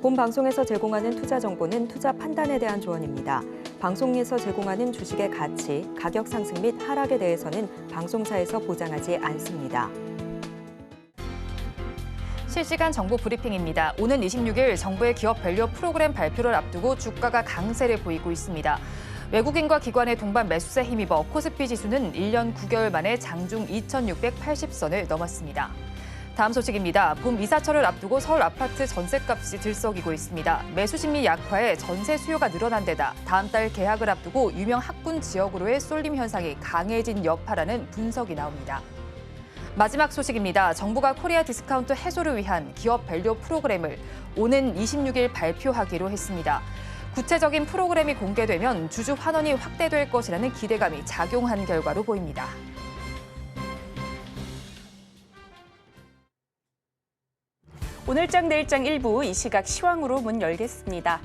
본 방송에서 제공하는 투자 정보는 투자 판단에 대한 조언입니다. 방송에서 제공하는 주식의 가치, 가격 상승 및 하락에 대해서는 방송사에서 보장하지 않습니다. 실시간 정보 브리핑입니다. 오는 26일 정부의 기업 밸류 프로그램 발표를 앞두고 주가가 강세를 보이고 있습니다. 외국인과 기관의 동반 매수세 힘입어 코스피 지수는 1년 9개월 만에 장중 2,680선을 넘었습니다. 다음 소식입니다. 봄 이사철을 앞두고 서울 아파트 전셋값이 들썩이고 있습니다. 매수 심리 약화에 전세 수요가 늘어난 데다 다음 달 개학을 앞두고 유명 학군 지역으로의 쏠림 현상이 강해진 여파라는 분석이 나옵니다. 마지막 소식입니다. 정부가 코리아 디스카운트 해소를 위한 기업 밸류 프로그램을 오는 26일 발표하기로 했습니다. 구체적인 프로그램이 공개되면 주주 환원이 확대될 것이라는 기대감이 작용한 결과로 보입니다. 오늘장 내일장 일부 이 시각 시황으로 문 열겠습니다.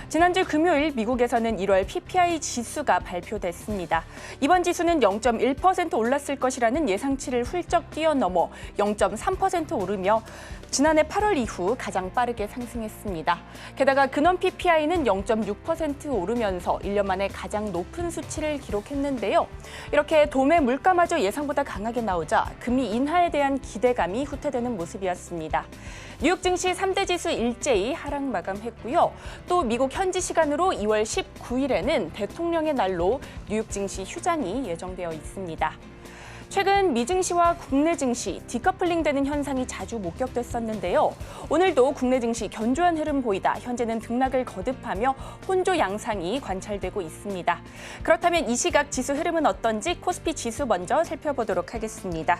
지난주 금요일 미국에서는 1월 PPI 지수가 발표됐습니다. 이번 지수는 0.1% 올랐을 것이라는 예상치를 훌쩍 뛰어넘어 0.3% 오르며 지난해 8월 이후 가장 빠르게 상승했습니다. 게다가 근원 PPI는 0.6% 오르면서 1년 만에 가장 높은 수치를 기록했는데요. 이렇게 도매 물가마저 예상보다 강하게 나오자 금리 인하에 대한 기대감이 후퇴되는 모습이었습니다. 뉴욕 증시 3대 지수 일제히 하락 마감했고요. 또 미국 현지 시간으로 2월 19일에는 대통령의 날로 뉴욕 증시 휴장이 예정되어 있습니다. 최근 미 증시와 국내 증시 디커플링되는 현상이 자주 목격됐었는데요. 오늘도 국내 증시 견조한 흐름 보이다 현재는 등락을 거듭하며 혼조 양상이 관찰되고 있습니다. 그렇다면 이 시각 지수 흐름은 어떤지 코스피 지수 먼저 살펴보도록 하겠습니다.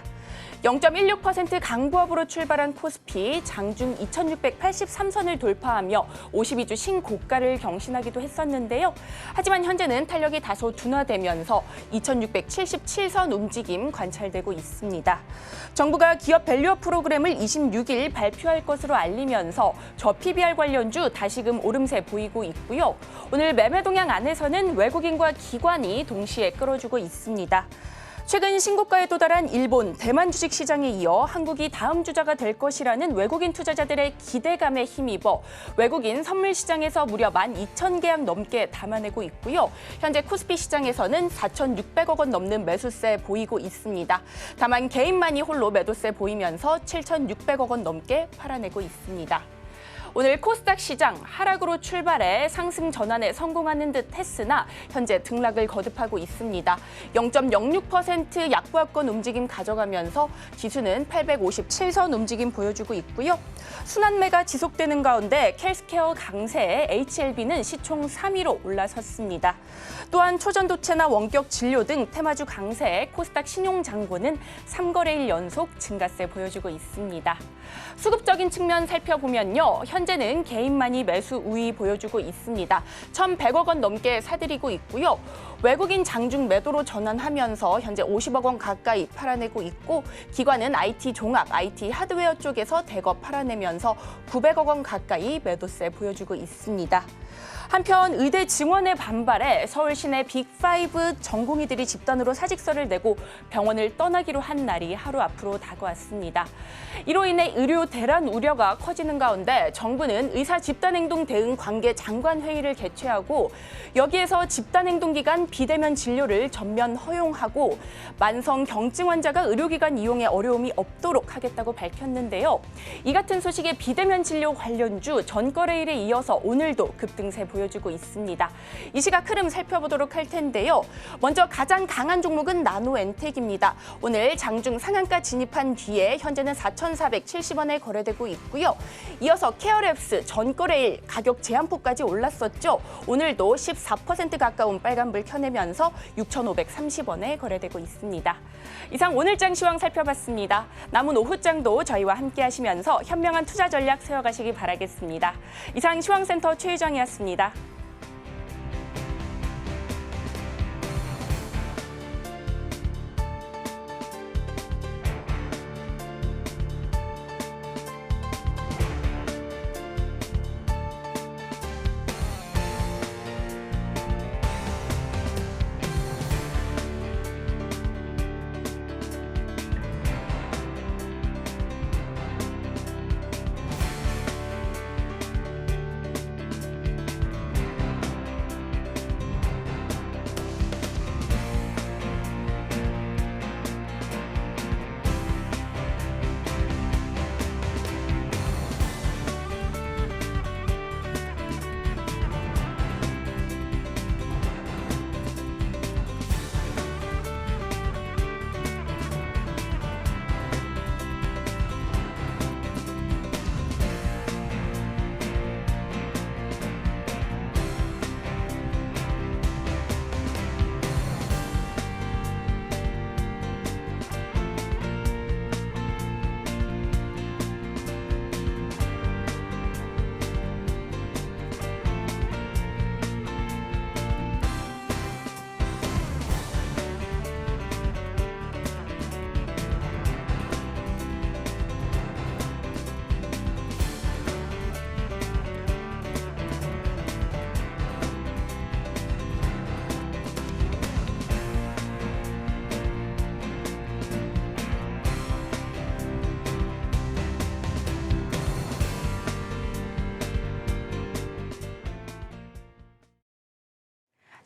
0.16% 강보합으로 출발한 코스피 장중 2,683선을 돌파하며 52주 신고가를 경신하기도 했었는데요. 하지만 현재는 탄력이 다소 둔화되면서 2,677선 움직임 관찰되고 있습니다. 정부가 기업 밸류업 프로그램을 26일 발표할 것으로 알리면서 저PBR 관련주 다시금 오름세 보이고 있고요. 오늘 매매 동향 안에서는 외국인과 기관이 동시에 끌어주고 있습니다. 최근 신고가에 도달한 일본, 대만 주식시장에 이어 한국이 다음 주자가 될 것이라는 외국인 투자자들의 기대감에 힘입어 외국인 선물 시장에서 무려 12,000계약 넘게 담아내고 있고요. 현재 코스피 시장에서는 4,600억 원 넘는 매수세 보이고 있습니다. 다만 개인만이 홀로 매도세 보이면서 7,600억 원 넘게 팔아내고 있습니다. 오늘 코스닥 시장 하락으로 출발해 상승 전환에 성공하는 듯 했으나 현재 등락을 거듭하고 있습니다. 0.06% 약보합권 움직임 가져가면서 지수는 857선 움직임 보여주고 있고요. 순환매가 지속되는 가운데 헬스케어 강세에 HLB는 시총 3위로 올라섰습니다. 또한 초전도체나 원격 진료 등 테마주 강세에 코스닥 신용장고는 3거래일 연속 증가세 보여주고 있습니다. 수급적인 측면 살펴보면요. 현재는 개인만이 매수 우위 보여주고 있습니다. 1,100억 원 넘게 사들이고 있고요. 외국인 장중 매도로 전환하면서 현재 50억 원 가까이 팔아내고 있고 기관은 IT 종합, IT 하드웨어 쪽에서 대거 팔아내면서 900억 원 가까이 매도세 보여주고 있습니다. 한편 의대 증원의 반발에 서울 시내 빅5 전공의들이 집단으로 사직서를 내고 병원을 떠나기로 한 날이 하루 앞으로 다가왔습니다. 이로 인해 의료 대란 우려가 커지는 가운데 정부는 의사 집단행동 대응 관계 장관 회의를 개최하고 여기에서 집단행동 기간 비대면 진료를 전면 허용하고 만성 경증 환자가 의료기관 이용에 어려움이 없도록 하겠다고 밝혔는데요. 이 같은 소식에 비대면 진료 관련주 전거래일에 이어서 오늘도 급등세 보여주고 있습니다. 이 시각 흐름 살펴보도록 할 텐데요. 먼저 가장 강한 종목은 나노엔텍입니다. 오늘 장중 상한가 진입한 뒤에 현재는 4,470원에 거래되고 있고요. 이어서 케어랩스 전거래일 가격 제한폭까지 올랐었죠. 오늘도 14% 가까운 빨간불 켜내면서 6,530원에 거래되고 있습니다. 이상 오늘장 시황 살펴봤습니다. 남은 오후장도 저희와 함께 하시면서 현명한 투자 전략 세워가시기 바라겠습니다. 이상 시황센터 최유정이었습니다.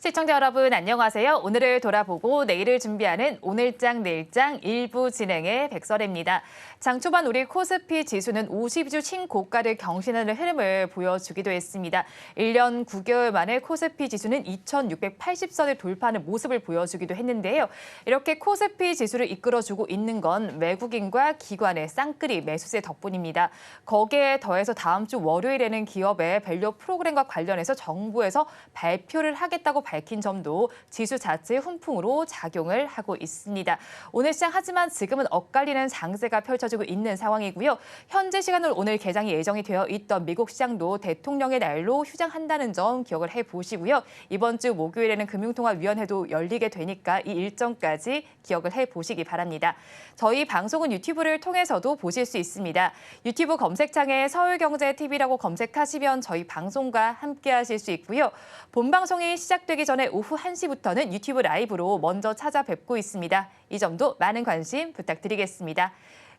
시청자 여러분 안녕하세요. 오늘을 돌아보고 내일을 준비하는 오늘장 내일장 1부 진행의 백설입니다. 장 초반 우리 코스피 지수는 52주 신고가를 경신하는 흐름을 보여주기도 했습니다. 1년 9개월 만에 코스피 지수는 2680선을 돌파하는 모습을 보여주기도 했는데요. 이렇게 코스피 지수를 이끌어주고 있는 건 외국인과 기관의 쌍끌이 매수세 덕분입니다. 거기에 더해서 다음 주 월요일에는 기업의 밸류 프로그램과 관련해서 정부에서 발표를 하겠다고 밝힌 점도 지수 자체의 훈풍으로 작용을 하고 있습니다. 오늘 시장 하지만 지금은 엇갈리는 장세가 펼쳐지고 있는 상황이고요. 현재 시간으로 오늘 개장이 예정이 되어 있던 미국 시장도 대통령의 날로 휴장한다는 점 기억을 해보시고요. 이번 주 목요일에는 금융통화위원회도 열리게 되니까 이 일정까지 기억을 해보시기 바랍니다. 저희 방송은 유튜브를 통해서도 보실 수 있습니다. 유튜브 검색창에 서울경제TV라고 검색하시면 저희 방송과 함께 하실 수 있고요. 본방송이 시작되기 전에 오후 1시부터는 유튜브 라이브로 먼저 찾아뵙고 있습니다. 이 점도 많은 관심 부탁드리겠습니다.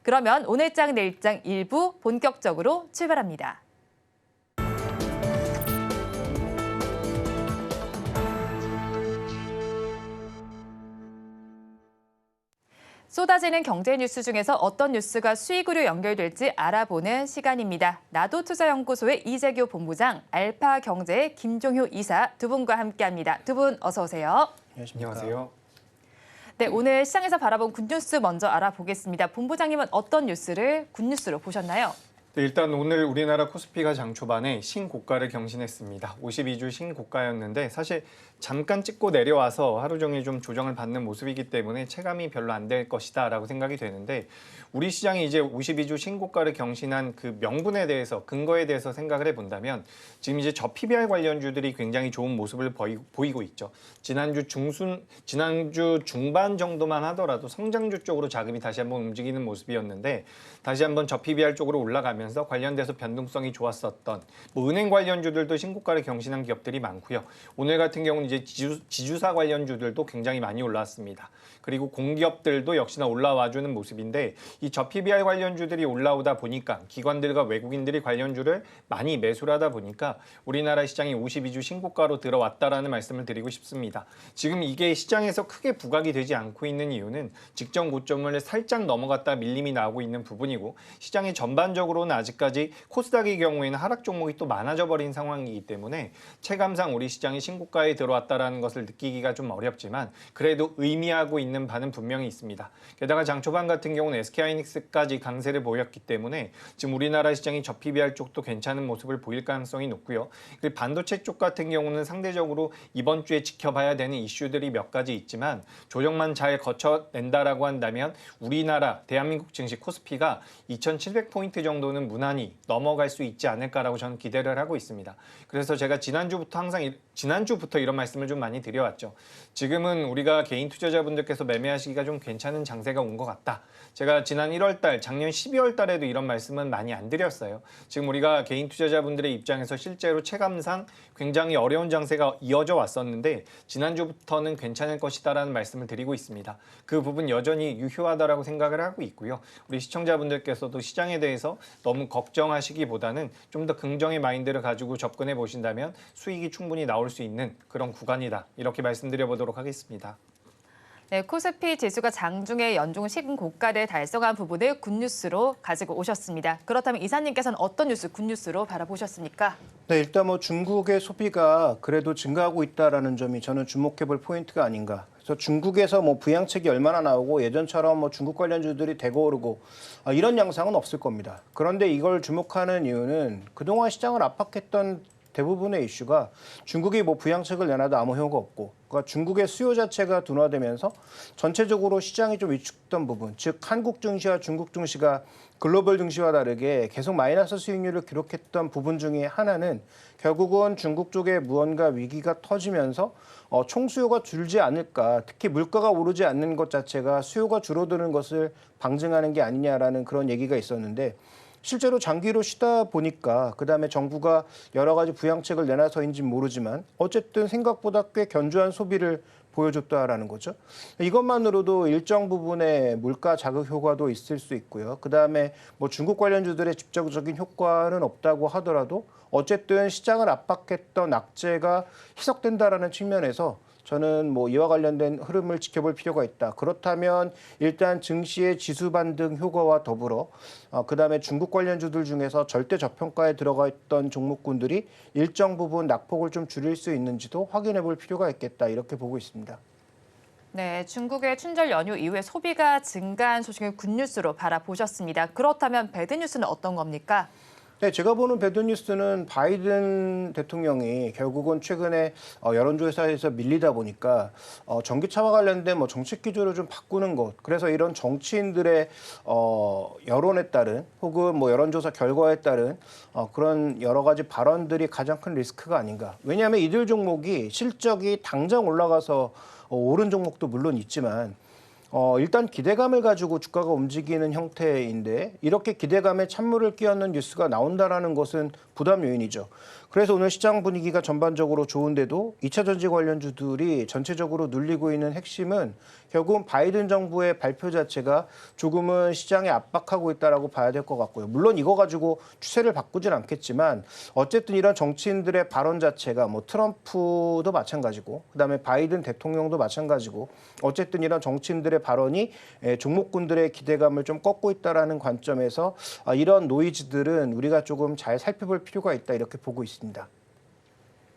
그러면 오늘장 내일장 1부 본격적으로 출발합니다. 쏟아지는 경제 뉴스 중에서 어떤 뉴스가 수익으로 연결될지 알아보는 시간입니다. 나도투자연구소의 이재규 본부장, 알파경제의 김종효 이사 두 분과 함께합니다. 두 분 어서 오세요. 안녕하세요. 네, 오늘 시장에서 바라본 굿뉴스 먼저 알아보겠습니다. 본부장님은 어떤 뉴스를 굿뉴스로 보셨나요? 네, 일단 오늘 우리나라 코스피가 장 초반에 신고가를 경신했습니다. 52주 신고가였는데 사실 잠깐 찍고 내려와서 하루 종일 좀 조정을 받는 모습이기 때문에 체감이 별로 안 될 것이다 라고 생각이 되는데 우리 시장이 이제 52주 신고가를 경신한 그 명분에 대해서 근거에 대해서 생각을 해본다면 지금 이제 저PBR 관련주들이 굉장히 좋은 모습을 보이고 있죠. 지난주 중반 정도만 하더라도 성장주 쪽으로 자금이 다시 한번 움직이는 모습이었는데 다시 한번 저PBR 쪽으로 올라가면서 관련돼서 변동성이 좋았었던 은행 관련주들도 신고가를 경신한 기업들이 많고요. 오늘 같은 경우는 이제 지주사 관련주들도 굉장히 많이 올라왔습니다. 그리고 공기업들도 역시나 올라와주는 모습인데 이 저PBR 관련주들이 올라오다 보니까 기관들과 외국인들이 관련주를 많이 매수를 하다 보니까 우리나라 시장이 52주 신고가로 들어왔다라는 말씀을 드리고 싶습니다. 지금 이게 시장에서 크게 부각이 되지 않고 있는 이유는 직전 고점을 살짝 넘어갔다 밀림이 나오고 있는 부분이고 시장의 전반적으로는 아직까지 코스닥의 경우에는 하락 종목이 또 많아져 버린 상황이기 때문에 체감상 우리 시장이 신고가에 들어왔다라는 것을 느끼기가 좀 어렵지만 그래도 의미하고 있는 바는 분명히 있습니다. 게다가 장 초반 같은 경우는 SK하이닉스까지 강세를 보였기 때문에 지금 우리나라 시장이 저PBR 쪽도 괜찮은 모습을 보일 가능성이 높고요. 그리고 반도체 쪽 같은 경우는 상대적으로 이번 주에 지켜봐야 되는 이슈들이 몇 가지 있지만 조정만 잘 거쳐낸다라고 한다면 우리나라 대한민국 증시 코스피가 2700포인트 정도는 무난히 넘어갈 수 있지 않을까라고 저는 기대를 하고 있습니다. 그래서 제가 지난주부터 이런 말씀을 좀 많이 드려왔죠. 지금은 우리가 개인 투자자분들께서 매매하시기가 좀 괜찮은 장세가 온 것 같다. 제가 지난 1월 달, 작년 12월 달에도 이런 말씀은 많이 안 드렸어요. 지금 우리가 개인 투자자분들의 입장에서 실제로 체감상 굉장히 어려운 장세가 이어져 왔었는데 지난주부터는 괜찮을 것이다라는 말씀을 드리고 있습니다. 그 부분 여전히 유효하다라고 생각을 하고 있고요. 우리 시청자분들께서도 시장에 대해서 너무 걱정하시기보다는 좀 더 긍정의 마인드를 가지고 접근해 보신다면 수익이 충분히 나올 수 있는 그런 구간이다. 이렇게 말씀드려 보도록 하겠습니다. 네, 코스피 지수가 장중에 연중 신고가를 달성한 부분을 굿뉴스로 가지고 오셨습니다. 그렇다면 이사님께서는 어떤 뉴스 굿뉴스로 바라보셨습니까? 네, 일단 중국의 소비가 그래도 증가하고 있다라는 점이 저는 주목해볼 포인트가 아닌가. 그래서 중국에서 부양책이 얼마나 나오고 예전처럼 중국 관련주들이 대거 오르고 이런 양상은 없을 겁니다. 그런데 이걸 주목하는 이유는 그동안 시장을 압박했던 대부분의 이슈가 중국이 부양책을 내놔도 아무 효과가 없고 그러니까 중국의 수요 자체가 둔화되면서 전체적으로 시장이 좀 위축된 부분, 즉 한국 증시와 중국 증시가 글로벌 증시와 다르게 계속 마이너스 수익률을 기록했던 부분 중에 하나는 결국은 중국 쪽에 무언가 위기가 터지면서 총수요가 줄지 않을까, 특히 물가가 오르지 않는 것 자체가 수요가 줄어드는 것을 방증하는 게 아니냐라는 그런 얘기가 있었는데 실제로 장기로 쉬다 보니까 그다음에 정부가 여러 가지 부양책을 내놔서인지 모르지만 어쨌든 생각보다 꽤 견조한 소비를 보여줬다라는 거죠. 이것만으로도 일정 부분의 물가 자극 효과도 있을 수 있고요. 그다음에 뭐 중국 관련주들의 직접적인 효과는 없다고 하더라도 어쨌든 시장을 압박했던 악재가 희석된다라는 측면에서 저는 뭐 이와 관련된 흐름을 지켜볼 필요가 있다. 그렇다면 일단 증시의 지수 반등 효과와 더불어 그다음에 중국 관련주들 중에서 절대 저평가에 들어가 있던 종목군들이 일정 부분 낙폭을 좀 줄일 수 있는지도 확인해 볼 필요가 있겠다. 이렇게 보고 있습니다. 네, 중국의 춘절 연휴 이후에 소비가 증가한 소식을 굿뉴스로 바라보셨습니다. 그렇다면 배드뉴스는 어떤 겁니까? 네, 제가 보는 배드뉴스는 바이든 대통령이 결국은 최근에 여론조사에서 밀리다 보니까 전기차와 관련된 뭐 정책 기조를 좀 바꾸는 것. 그래서 이런 정치인들의 여론에 따른 혹은 뭐 여론조사 결과에 따른 그런 여러 가지 발언들이 가장 큰 리스크가 아닌가. 왜냐하면 이들 종목이 실적이 당장 올라가서 오른 종목도 물론 있지만 일단 기대감을 가지고 주가가 움직이는 형태인데 이렇게 기대감에 찬물을 끼얹는 뉴스가 나온다라는 것은 부담 요인이죠. 그래서 오늘 시장 분위기가 전반적으로 좋은데도 2차 전지 관련주들이 전체적으로 눌리고 있는 핵심은 결국은 바이든 정부의 발표 자체가 조금은 시장에 압박하고 있다라고 봐야 될 것 같고요. 물론 이거 가지고 추세를 바꾸진 않겠지만 어쨌든 이런 정치인들의 발언 자체가 뭐 트럼프도 마찬가지고 그다음에 바이든 대통령도 마찬가지고 어쨌든 이런 정치인들의 발언이 종목군들의 기대감을 좀 꺾고 있다라는 관점에서 이런 노이즈들은 우리가 조금 잘 살펴볼 필요가 있다 이렇게 보고 있습니다.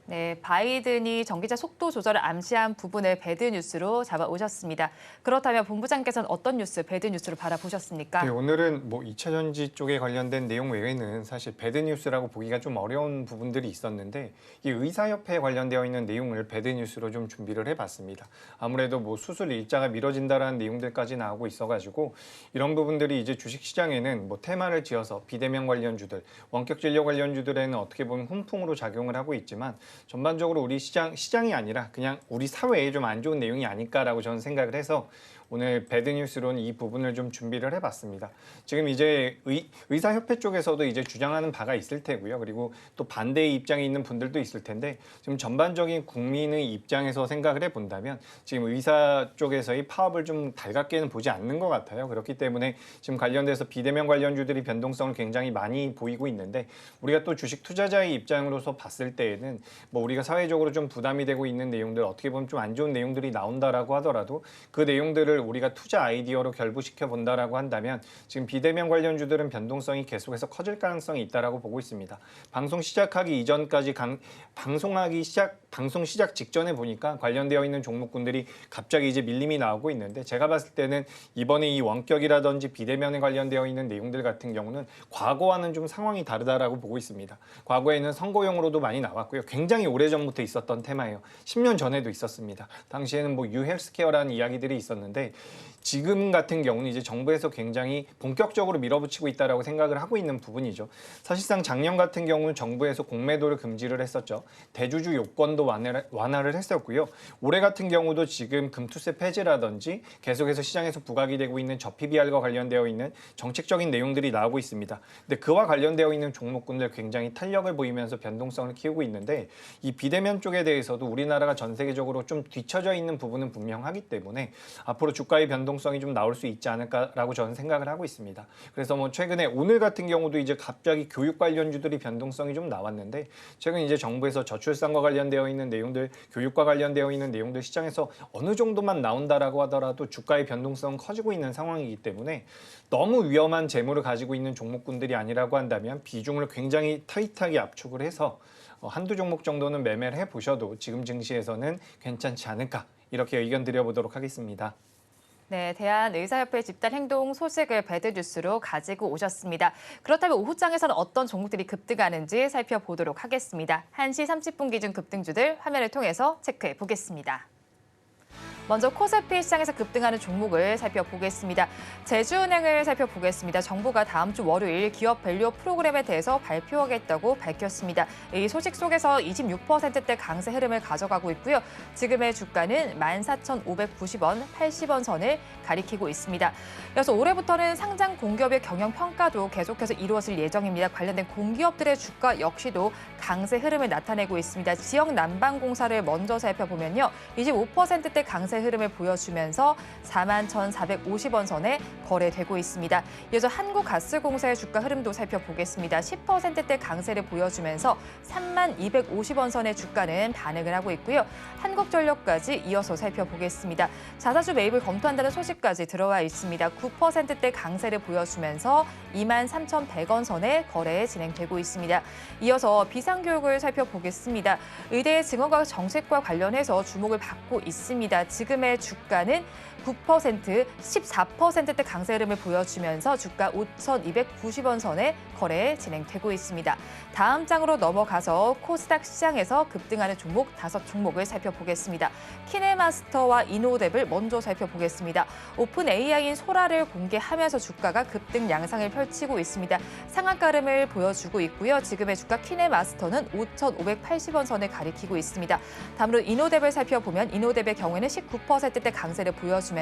네, 바이든이 전기차 속도 조절을 암시한 부분을 배드뉴스로 잡아오셨습니다. 그렇다면 본부장께서는 어떤 뉴스, 배드뉴스로 바라보셨습니까? 네, 오늘은 뭐 2차 전지 쪽에 관련된 내용 외에는 사실 배드뉴스라고 보기가 좀 어려운 부분들이 있었는데 이 의사협회에 관련되어 있는 내용을 배드뉴스로 좀 준비를 해봤습니다. 아무래도 뭐 수술 일자가 미뤄진다라는 내용들까지 나오고 있어가지고 이런 부분들이 이제 주식시장에는 뭐 테마를 지어서 비대면 관련주들, 원격 진료 관련주들에는 어떻게 보면 훈풍으로 작용을 하고 있지만 전반적으로 우리 시장이 아니라 그냥 우리 사회에 좀 안 좋은 내용이 아닐까라고 저는 생각을 해서 오늘 배드뉴스로는 이 부분을 좀 준비를 해봤습니다. 지금 이제 의사협회 쪽에서도 이제 주장하는 바가 있을 테고요. 그리고 또 반대의 입장에 있는 분들도 있을 텐데 지금 전반적인 국민의 입장에서 생각을 해본다면 지금 의사 쪽에서의 파업을 좀 달갑게는 보지 않는 것 같아요. 그렇기 때문에 지금 관련돼서 비대면 관련주들이 변동성을 굉장히 많이 보이고 있는데 우리가 또 주식 투자자의 입장으로서 봤을 때에는 뭐 우리가 사회적으로 좀 부담이 되고 있는 내용들 어떻게 보면 좀 안 좋은 내용들이 나온다라고 하더라도 그 내용들을 우리가 투자 아이디어로 결부시켜 본다라고 한다면 지금 비대면 관련주들은 변동성이 계속해서 커질 가능성이 있다라고 보고 있습니다. 방송 시작하기 이전까지 방송 시작 직전에 보니까 관련되어 있는 종목군들이 갑자기 이제 밀림이 나오고 있는데 제가 봤을 때는 이번에 이 원격이라든지 비대면에 관련되어 있는 내용들 같은 경우는 과거와는 좀 상황이 다르다라고 보고 있습니다. 과거에는 선거용으로도 많이 나왔고요. 굉장히 오래전부터 있었던 테마예요. 10년 전에도 있었습니다. 당시에는 뭐 유헬스케어라는 이야기들이 있었는데 지금 같은 경우는 이제 정부에서 굉장히 본격적으로 밀어붙이고 있다라고 생각을 하고 있는 부분이죠. 사실상 작년 같은 경우는 정부에서 공매도를 금지를 했었죠. 대주주 요건도 완화를 했었고요. 올해 같은 경우도 지금 금투세 폐지라든지 계속해서 시장에서 부각이 되고 있는 저PBR과 관련되어 있는 정책적인 내용들이 나오고 있습니다. 근데 그와 관련되어 있는 종목군들 굉장히 탄력을 보이면서 변동성을 키우고 있는데 이 비대면 쪽에 대해서도 우리나라가 전 세계적으로 좀 뒤처져 있는 부분은 분명하기 때문에 앞으로 주가의 변동성이 좀 나올 수 있지 않을까라고 저는 생각을 하고 있습니다. 그래서 뭐 최근에 오늘 같은 경우도 이제 갑자기 교육 관련주들이 변동성이 좀 나왔는데 최근 이제 정부에서 저출산과 관련되어 있는 내용들, 교육과 관련되어 있는 내용들 시장에서 어느 정도만 나온다라고 하더라도 주가의 변동성은 커지고 있는 상황이기 때문에 너무 위험한 재물을 가지고 있는 종목군들이 아니라고 한다면 비중을 굉장히 타이트하게 압축을 해서 한두 종목 정도는 매매를 해보셔도 지금 증시에서는 괜찮지 않을까 이렇게 의견 드려보도록 하겠습니다. 네, 대한의사협회 집단 행동 소식을 배드뉴스로 가지고 오셨습니다. 그렇다면 오후장에서는 어떤 종목들이 급등하는지 살펴보도록 하겠습니다. 1시 30분 기준 급등주들 화면을 통해서 체크해 보겠습니다. 먼저 코스피 시장에서 급등하는 종목을 살펴보겠습니다. 제주은행을 살펴보겠습니다. 정부가 다음 주 월요일 기업 밸류 프로그램에 대해서 발표하겠다고 밝혔습니다. 이 소식 속에서 26%대 강세 흐름을 가져가고 있고요. 지금의 주가는 14,590원, 80원 선을 가리키고 있습니다. 이어서 올해부터는 상장 공기업의 경영 평가도 계속해서 이루어질 예정입니다. 관련된 공기업들의 주가 역시도 강세 흐름을 나타내고 있습니다. 지역 난방공사를 먼저 살펴보면요. 25%대 강세 흐름을 보여주면서 41,450원 선에 거래되고 있습니다. 이어서 한국가스공사의 주가 흐름도 살펴보겠습니다. 10%대 강세를 보여주면서 3250원 선의 주가는 반응을 하고 있고요. 한국전력까지 이어서 살펴보겠습니다. 자사주 매입을 검토한다는 소식까지 들어와 있습니다. 9%대 강세를 보여주면서 23,100원 선에 거래 진행되고 있습니다. 이어서 비상교육을 살펴보겠습니다. 의대 증원과 정책과 관련해서 주목을 받고 있습니다. 지금의 주가는 9%, 14%대 강세 흐름을 보여주면서 주가 5,290원 선에 거래 진행되고 있습니다. 다음 장으로 넘어가서 코스닥 시장에서 급등하는 종목 5종목을 살펴보겠습니다. 키네마스터와 이노뎁을 먼저 살펴보겠습니다. 오픈 AI인 소라를 공개하면서 주가가 급등 양상을 펼치고 있습니다. 상한가 흐름을 보여주고 있고요. 지금의 주가 키네마스터는 5,580원 선을 가리키고 있습니다. 다음으로 이노뎁을 살펴보면 이노뎁의 경우에는 19%대 강세를 보여주면서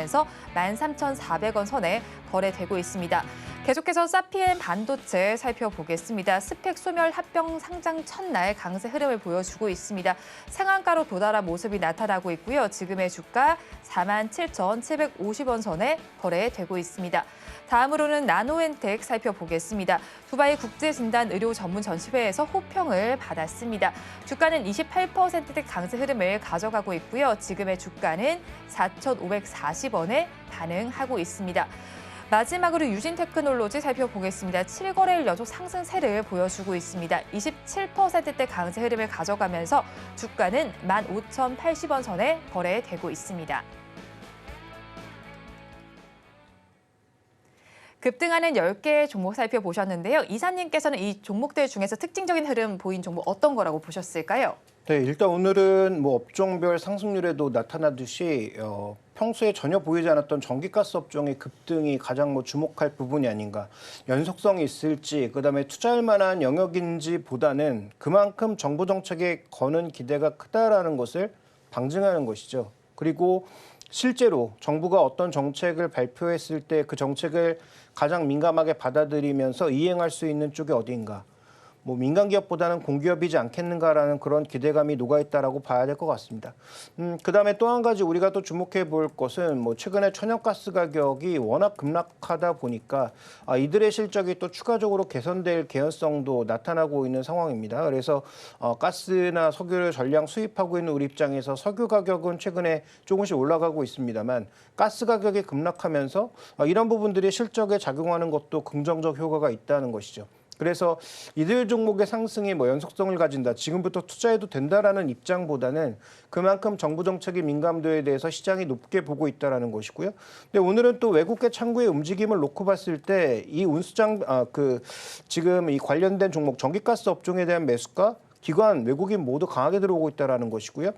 13,400원 선에 거래되고 있습니다. 계속해서 사피엔 반도체 살펴보겠습니다. 스펙 소멸 합병 상장 첫날 강세 흐름을 보여주고 있습니다. 상한가로 도달한 모습이 나타나고 있고요. 지금의 주가 47,750원 선에 거래되고 있습니다. 다음으로는 나노엔텍 살펴보겠습니다. 두바이 국제진단의료 전문 전시회에서 호평을 받았습니다. 주가는 28%대 강세 흐름을 가져가고 있고요. 지금의 주가는 4,540원에 반응하고 있습니다. 마지막으로 유진테크놀로지 살펴보겠습니다. 7거래일 연속 상승세를 보여주고 있습니다. 27%대 강세 흐름을 가져가면서 주가는 15,080원 선에 거래되고 있습니다. 급등하는 10개의 종목 살펴보셨는데요. 이사님께서는 이 종목들 중에서 특징적인 흐름 보인 종목 어떤 거라고 보셨을까요? 네, 일단 오늘은 뭐 업종별 상승률에도 나타나듯이 평소에 전혀 보이지 않았던 전기가스 업종의 급등이 가장 주목할 부분이 아닌가. 연속성이 있을지, 그다음에 투자할 만한 영역인지 보다는 그만큼 정부 정책에 거는 기대가 크다라는 것을 방증하는 것이죠. 그리고 실제로 정부가 어떤 정책을 발표했을 때 그 정책을 가장 민감하게 받아들이면서 이행할 수 있는 쪽이 어디인가. 뭐 민간 기업보다는 공기업이지 않겠는가라는 그런 기대감이 녹아있다라고 봐야 될 것 같습니다. 그다음에 또 한 가지 우리가 또 주목해 볼 것은 뭐 최근에 천연가스 가격이 워낙 급락하다 보니까 이들의 실적이 또 추가적으로 개선될 개연성도 나타나고 있는 상황입니다. 그래서 가스나 석유를 전량 수입하고 있는 우리 입장에서 석유 가격은 최근에 조금씩 올라가고 있습니다만 가스 가격이 급락하면서 이런 부분들이 실적에 작용하는 것도 긍정적 효과가 있다는 것이죠. 그래서 이들 종목의 상승이 뭐 연속성을 가진다, 지금부터 투자해도 된다라는 입장보다는 그만큼 정부 정책의 민감도에 대해서 시장이 높게 보고 있다라는 것이고요. 근데 오늘은 또 외국계 창구의 움직임을 놓고 봤을 때 이 운수장 지금 이 관련된 종목 전기가스 업종에 대한 매수가 기관 외국인 모두 강하게 들어오고 있다라는 것이고요.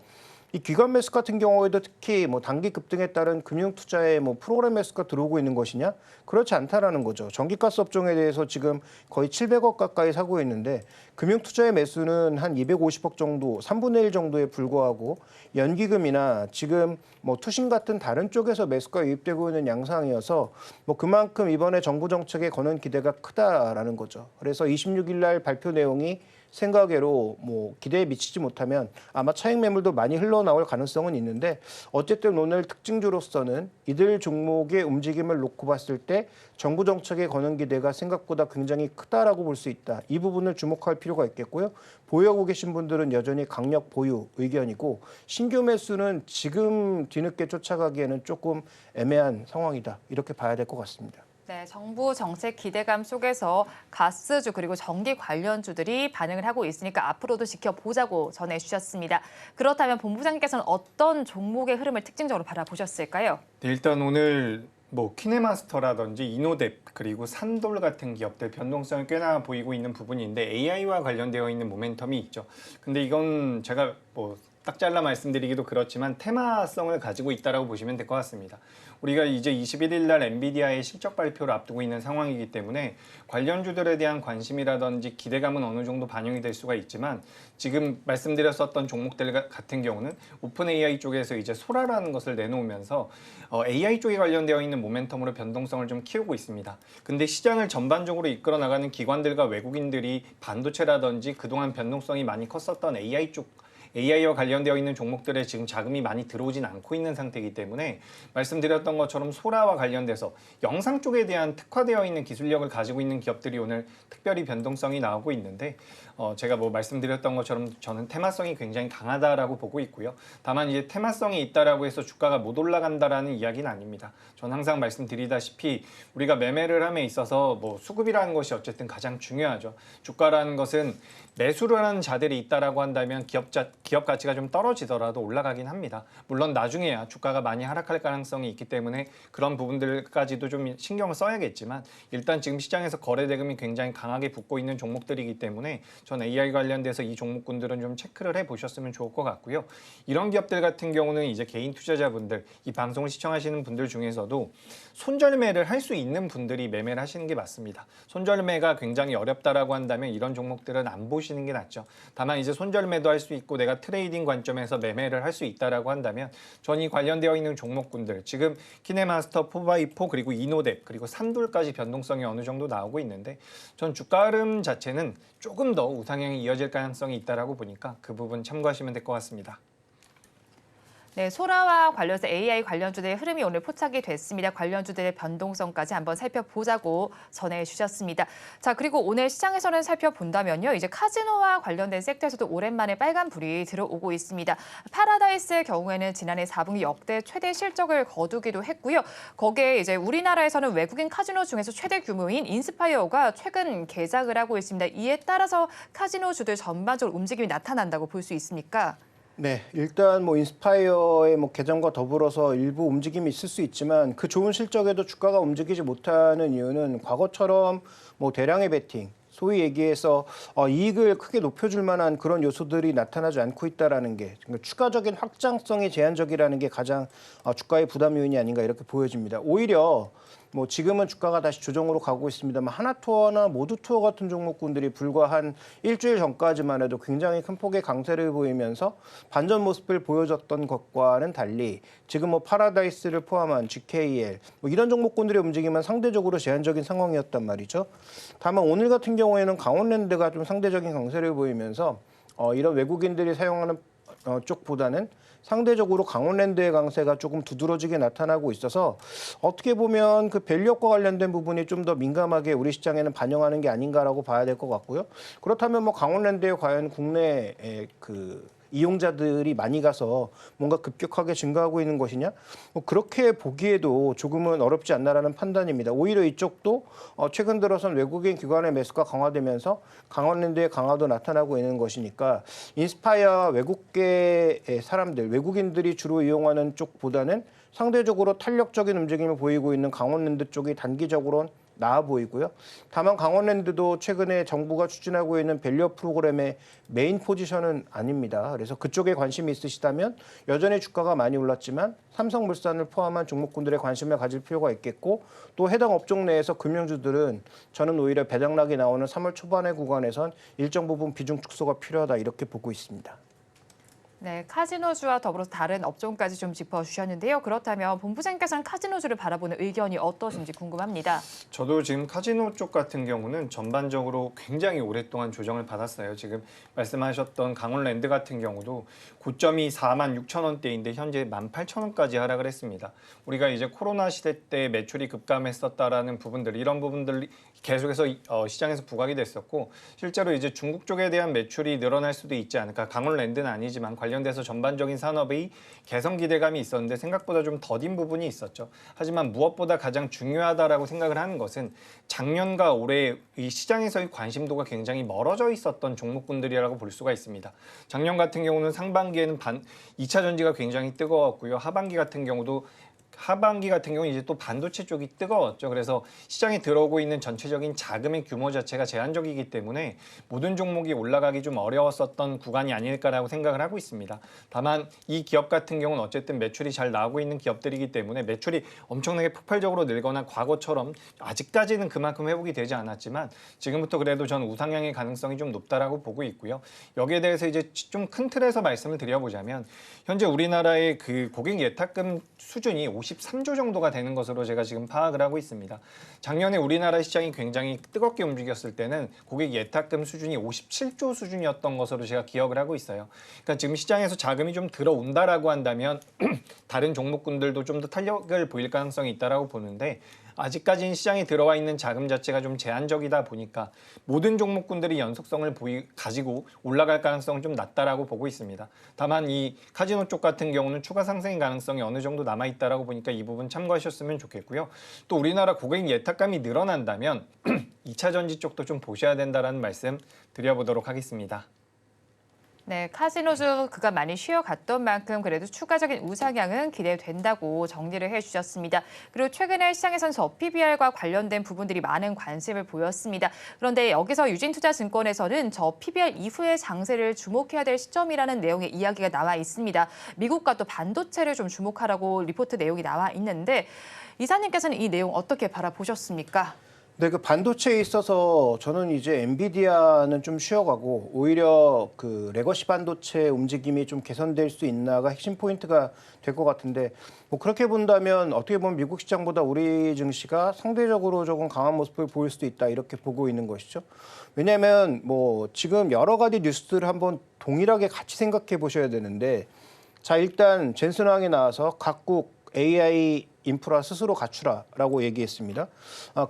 이 기관 매수 같은 경우에도 특히 뭐 단기 급등에 따른 금융 투자에 뭐 프로그램 매수가 들어오고 있는 것이냐? 그렇지 않다라는 거죠. 전기가스 업종에 대해서 지금 거의 700억 가까이 사고 있는데 금융 투자의 매수는 한 250억 정도, 3분의 1 정도에 불과하고 연기금이나 지금 뭐 투신 같은 다른 쪽에서 매수가 유입되고 있는 양상이어서 뭐 그만큼 이번에 정부 정책에 거는 기대가 크다라는 거죠. 그래서 26일 날 발표 내용이 생각외로 뭐 기대에 미치지 못하면 아마 차익 매물도 많이 흘러나올 가능성은 있는데 어쨌든 오늘 특징주로서는 이들 종목의 움직임을 놓고 봤을 때 정부 정책에 거는 기대가 생각보다 굉장히 크다라고 볼 수 있다. 이 부분을 주목할 필요가 있겠고요. 보유하고 계신 분들은 여전히 강력 보유 의견이고 신규 매수는 지금 뒤늦게 쫓아가기에는 조금 애매한 상황이다. 이렇게 봐야 될 것 같습니다. 네, 정부 정책 기대감 속에서 가스주 그리고 전기 관련주들이 반응을 하고 있으니까 앞으로도 지켜보자고 전해주셨습니다. 그렇다면 본부장님께서는 어떤 종목의 흐름을 특징적으로 바라보셨을까요? 네, 일단 오늘 뭐 키네마스터라든지 이노뎁 그리고 산돌 같은 기업들 변동성이 꽤나 보이고 있는 부분인데 AI와 관련되어 있는 모멘텀이 있죠. 근데 이건 제가 뭐 딱 잘라 말씀드리기도 그렇지만 테마성을 가지고 있다라고 보시면 될 것 같습니다. 우리가 이제 21일 날 엔비디아의 실적 발표를 앞두고 있는 상황이기 때문에 관련주들에 대한 관심이라든지 기대감은 어느 정도 반영이 될 수가 있지만 지금 말씀드렸었던 종목들 같은 경우는 오픈 AI 쪽에서 이제 소라라는 것을 내놓으면서 AI 쪽에 관련되어 있는 모멘텀으로 변동성을 좀 키우고 있습니다. 근데 시장을 전반적으로 이끌어 나가는 기관들과 외국인들이 반도체라든지 그동안 변동성이 많이 컸었던 AI와 관련되어 있는 종목들에 지금 자금이 많이 들어오진 않고 있는 상태이기 때문에 말씀드렸던 것처럼 소라와 관련돼서 영상 쪽에 대한 특화되어 있는 기술력을 가지고 있는 기업들이 오늘 특별히 변동성이 나오고 있는데 제가 뭐 말씀드렸던 것처럼 저는 테마성이 굉장히 강하다라고 보고 있고요. 다만 이제 테마성이 있다라고 해서 주가가 못 올라간다라는 이야기는 아닙니다. 저는 항상 말씀드리다시피 우리가 매매를 함에 있어서 뭐 수급이라는 것이 어쨌든 가장 중요하죠. 주가라는 것은 매수를 하는 자들이 있다라고 한다면 기업 가치가 좀 떨어지더라도 올라가긴 합니다. 물론 나중에야 주가가 많이 하락할 가능성이 있기 때문에 그런 부분들까지도 좀 신경을 써야겠지만 일단 지금 시장에서 거래 대금이 굉장히 강하게 붙고 있는 종목들이기 때문에 전 AI 관련돼서 이 종목군들은 좀 체크를 해보셨으면 좋을 것 같고요. 이런 기업들 같은 경우는 이제 개인 투자자분들, 이 방송을 시청하시는 분들 중에서도 손절매를 할 수 있는 분들이 매매를 하시는 게 맞습니다. 손절매가 굉장히 어렵다라고 한다면 이런 종목들은 안 보시는 게 낫죠. 다만 이제 손절매도 할 수 있고 내가 트레이딩 관점에서 매매를 할 수 있다라고 한다면 전 이 관련되어 있는 종목군들 지금 키네마스터, 4x4 그리고 이노뎁 그리고 산돌까지 변동성이 어느 정도 나오고 있는데 전 주가 흐름 자체는 조금 더 우상향이 이어질 가능성이 있다라고 보니까 그 부분 참고하시면 될 것 같습니다. 네, 소라와 관련해서 AI 관련주들의 흐름이 오늘 포착이 됐습니다. 관련주들의 변동성까지 한번 살펴보자고 전해주셨습니다. 자, 그리고 오늘 시장에서는 살펴본다면요. 이제 카지노와 관련된 섹터에서도 오랜만에 빨간불이 들어오고 있습니다. 파라다이스의 경우에는 지난해 4분기 역대 최대 실적을 거두기도 했고요. 거기에 이제 우리나라에서는 외국인 카지노 중에서 최대 규모인 인스파이어가 최근 개장을 하고 있습니다. 이에 따라서 카지노주들 전반적으로 움직임이 나타난다고 볼 수 있습니까? 네, 일단 뭐 인스파이어의 뭐 개장과 더불어서 일부 움직임이 있을 수 있지만 그 좋은 실적에도 주가가 움직이지 못하는 이유는 과거처럼 뭐 대량의 베팅, 소위 얘기해서 이익을 크게 높여줄 만한 그런 요소들이 나타나지 않고 있다라는 게 그러니까 추가적인 확장성이 제한적이라는 게 가장 주가의 부담 요인이 아닌가 이렇게 보여집니다. 오히려 뭐 지금은 주가가 다시 조정으로 가고 있습니다만 하나투어나 모두투어 같은 종목군들이 불과 한 일주일 전까지만 해도 굉장히 큰 폭의 강세를 보이면서 반전 모습을 보여줬던 것과는 달리 지금 뭐 파라다이스를 포함한 GKL 뭐 이런 종목군들의 움직임은 상대적으로 제한적인 상황이었단 말이죠. 다만 오늘 같은 경우에는 강원랜드가 좀 상대적인 강세를 보이면서 이런 외국인들이 사용하는 쪽보다는 상대적으로 강원랜드의 강세가 조금 두드러지게 나타나고 있어서 어떻게 보면 그 밸류업과 관련된 부분이 좀 더 민감하게 우리 시장에는 반영하는 게 아닌가라고 봐야 될 것 같고요. 그렇다면 뭐 강원랜드에 과연 국내 이용자들이 많이 가서 뭔가 급격하게 증가하고 있는 것이냐? 뭐 그렇게 보기에도 조금은 어렵지 않나라는 판단입니다. 오히려 이쪽도 최근 들어선 외국인 기관의 매수가 강화되면서 강원랜드의 강화도 나타나고 있는 것이니까 인스파이어 외국계의 사람들, 외국인들이 주로 이용하는 쪽보다는 상대적으로 탄력적인 움직임을 보이고 있는 강원랜드 쪽이 단기적으로는 나아 보이고요. 다만 강원랜드도 최근에 정부가 추진하고 있는 밸류업 프로그램의 메인 포지션은 아닙니다. 그래서 그쪽에 관심이 있으시다면 여전히 주가가 많이 올랐지만 삼성물산을 포함한 종목군들의 관심을 가질 필요가 있겠고 또 해당 업종 내에서 금융주들은 저는 오히려 배당락이 나오는 3월 초반의 구간에선 일정 부분 비중 축소가 필요하다 이렇게 보고 있습니다. 네, 카지노주와 더불어서 다른 업종까지 좀 짚어주셨는데요. 그렇다면 본부장님께서는 카지노주를 바라보는 의견이 어떠신지 궁금합니다. 저도 지금 카지노 쪽 같은 경우는 전반적으로 굉장히 오랫동안 조정을 받았어요. 지금 말씀하셨던 강원랜드 같은 경우도 고점이 46,000원대인데 현재 18,000원까지 하락을 했습니다. 우리가 이제 코로나 시대 때 매출이 급감했었다라는 부분들, 이런 부분들이 계속해서 시장에서 부각이 됐었고 실제로 이제 중국 쪽에 대한 매출이 늘어날 수도 있지 않을까. 강원랜드는 아니지만 관련돼서 전반적인 산업의 개선 기대감이 있었는데 생각보다 좀 더딘 부분이 있었죠. 하지만 무엇보다 가장 중요하다라고 생각을 하는 것은 작년과 올해 이 시장에서의 관심도가 굉장히 멀어져 있었던 종목군들이라고 볼 수가 있습니다. 작년 같은 경우는 상반기에는 2차 전지가 굉장히 뜨거웠고요. 하반기 같은 경우도 하반기 같은 경우는 이제 또 반도체 쪽이 뜨거웠죠. 그래서 시장에 들어오고 있는 전체적인 자금의 규모 자체가 제한적이기 때문에 모든 종목이 올라가기 좀 어려웠었던 구간이 아닐까라고 생각을 하고 있습니다. 다만 이 기업 같은 경우는 어쨌든 매출이 잘 나오고 있는 기업들이기 때문에 매출이 엄청나게 폭발적으로 늘거나 과거처럼 아직까지는 그만큼 회복이 되지 않았지만 지금부터 그래도 저는 우상향의 가능성이 좀 높다라고 보고 있고요. 여기에 대해서 이제 좀 큰 틀에서 말씀을 드려보자면 현재 우리나라의 그 고객 예탁금 수준이 53조 정도가 되는 것으로 제가 지금 파악을 하고 있습니다. 작년에 우리나라 시장이 굉장히 뜨겁게 움직였을 때는 고객 예탁금 수준이 57조 수준이었던 것으로 제가 기억을 하고 있어요. 그러니까 지금 시장에서 자금이 좀 들어온다라고 한다면 다른 종목군들도 좀 더 탄력을 보일 가능성이 있다라고 보는데 아직까지는 시장에 들어와 있는 자금 자체가 좀 제한적이다 보니까 모든 종목군들이 연속성을 가지고 올라갈 가능성은 좀 낮다라고 보고 있습니다. 다만 이 카지노 쪽 같은 경우는 추가 상승의 가능성이 어느 정도 남아있다라고 보니까 이 부분 참고하셨으면 좋겠고요. 또 우리나라 고객 예탁감이 늘어난다면 2차 전지 쪽도 좀 보셔야 된다라는 말씀 드려보도록 하겠습니다. 네, 카지노주 그간 많이 쉬어갔던 만큼 그래도 추가적인 우상향은 기대된다고 정리를 해주셨습니다. 그리고 최근에 시장에선 저PBR과 관련된 부분들이 많은 관심을 보였습니다. 그런데 여기서 유진투자증권에서는 저PBR 이후의 장세를 주목해야 될 시점이라는 내용의 이야기가 나와 있습니다. 미국과 또 반도체를 좀 주목하라고 리포트 내용이 나와 있는데 이사님께서는 이 내용 어떻게 바라보셨습니까? 네, 그 반도체에 있어서 저는 이제 엔비디아는 좀 쉬어가고 오히려 그 레거시 반도체 움직임이 좀 개선될 수 있나가 핵심 포인트가 될 것 같은데 뭐 그렇게 본다면 어떻게 보면 미국 시장보다 우리 증시가 상대적으로 조금 강한 모습을 보일 수도 있다 이렇게 보고 있는 것이죠. 왜냐하면 뭐 지금 여러 가지 뉴스들을 한번 동일하게 같이 생각해 보셔야 되는데 자 일단 젠슨 왕이 나와서 각국 AI 인프라 스스로 갖추라라고 얘기했습니다.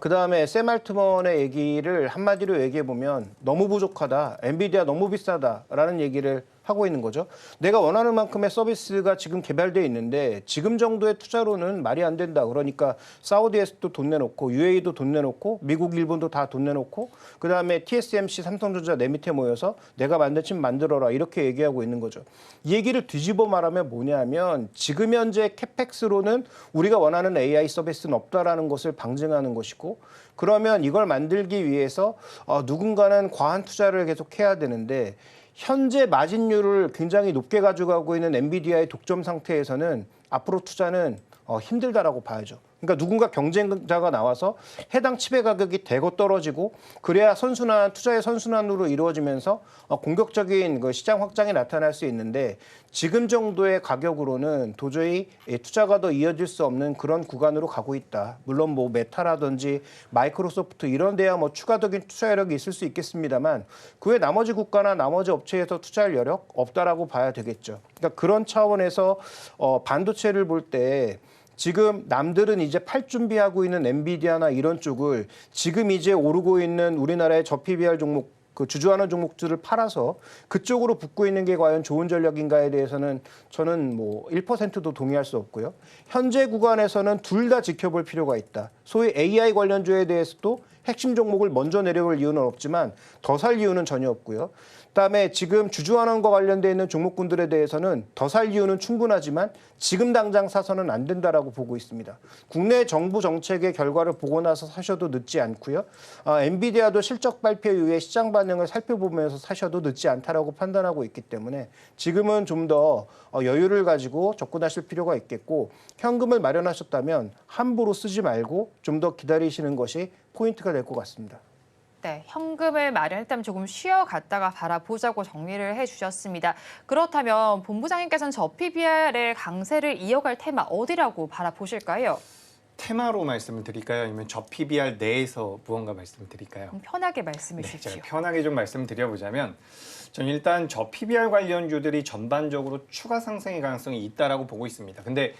그다음에 샘 알트먼의 얘기를 한마디로 얘기해 보면 너무 부족하다, 엔비디아 너무 비싸다라는 얘기를 하고 있는 거죠. 내가 원하는 만큼의 서비스가 지금 개발되어 있는데 지금 정도의 투자로는 말이 안 된다. 그러니까 사우디에서도 돈 내놓고 UAE도 돈 내놓고 미국, 일본도 다 돈 내놓고 그다음에 TSMC, 삼성전자 내 밑에 모여서 내가 만든 칩 만들어라 이렇게 얘기하고 있는 거죠. 이 얘기를 뒤집어 말하면 뭐냐면 지금 현재 캐펙스로는 우리가 원하는 AI 서비스는 없다라는 것을 방증하는 것이고 그러면 이걸 만들기 위해서 누군가는 과한 투자를 계속 해야 되는데 현재 마진율을 굉장히 높게 가져가고 있는 엔비디아의 독점 상태에서는 앞으로 투자는 힘들다라고 봐야죠. 그러니까 누군가 경쟁자가 나와서 해당 칩의 가격이 대거 떨어지고 그래야 투자의 선순환으로 이루어지면서 공격적인 그 시장 확장이 나타날 수 있는데 지금 정도의 가격으로는 도저히 투자가 더 이어질 수 없는 그런 구간으로 가고 있다. 물론 뭐 메타라든지 마이크로소프트 이런 데야 뭐 추가적인 투자 여력이 있을 수 있겠습니다만 그 외 나머지 국가나 나머지 업체에서 투자할 여력 없다라고 봐야 되겠죠. 그러니까 그런 차원에서 반도체를 볼 때 지금 남들은 이제 팔 준비하고 있는 엔비디아나 이런 쪽을 지금 이제 오르고 있는 우리나라의 저PBR 종목 그 주주하는 종목들을 팔아서 그쪽으로 붙고 있는 게 과연 좋은 전략인가에 대해서는 저는 뭐 1%도 동의할 수 없고요. 현재 구간에서는 둘 다 지켜볼 필요가 있다. 소위 AI 관련주에 대해서도 핵심 종목을 먼저 내려올 이유는 없지만 더 살 이유는 전혀 없고요. 그다음에 지금 주주환원과 관련되어 있는 종목군들에 대해서는 더 살 이유는 충분하지만 지금 당장 사서는 안 된다라고 보고 있습니다. 국내 정부 정책의 결과를 보고 나서 사셔도 늦지 않고요. 엔비디아도 실적 발표 이후에 시장 반응을 살펴보면서 사셔도 늦지 않다라고 판단하고 있기 때문에 지금은 좀 더 여유를 가지고 접근하실 필요가 있겠고 현금을 마련하셨다면 함부로 쓰지 말고 좀 더 기다리시는 것이 포인트가 될 것 같습니다. 네, 현금을 마련했다면 조금 쉬어갔다가 바라보자고 정리를 해주셨습니다. 그렇다면 본부장님께서는 저PBR의 강세를 이어갈 테마 어디라고 바라보실까요? 테마로 말씀을 드릴까요? 아니면 저PBR 내에서 무언가 말씀을 드릴까요? 편하게 말씀해 네, 주십시오. 제가 편하게 좀 말씀드려보자면 저는 일단 저PBR 관련주들이 전반적으로 추가 상승의 가능성이 있다라고 보고 있습니다. 근데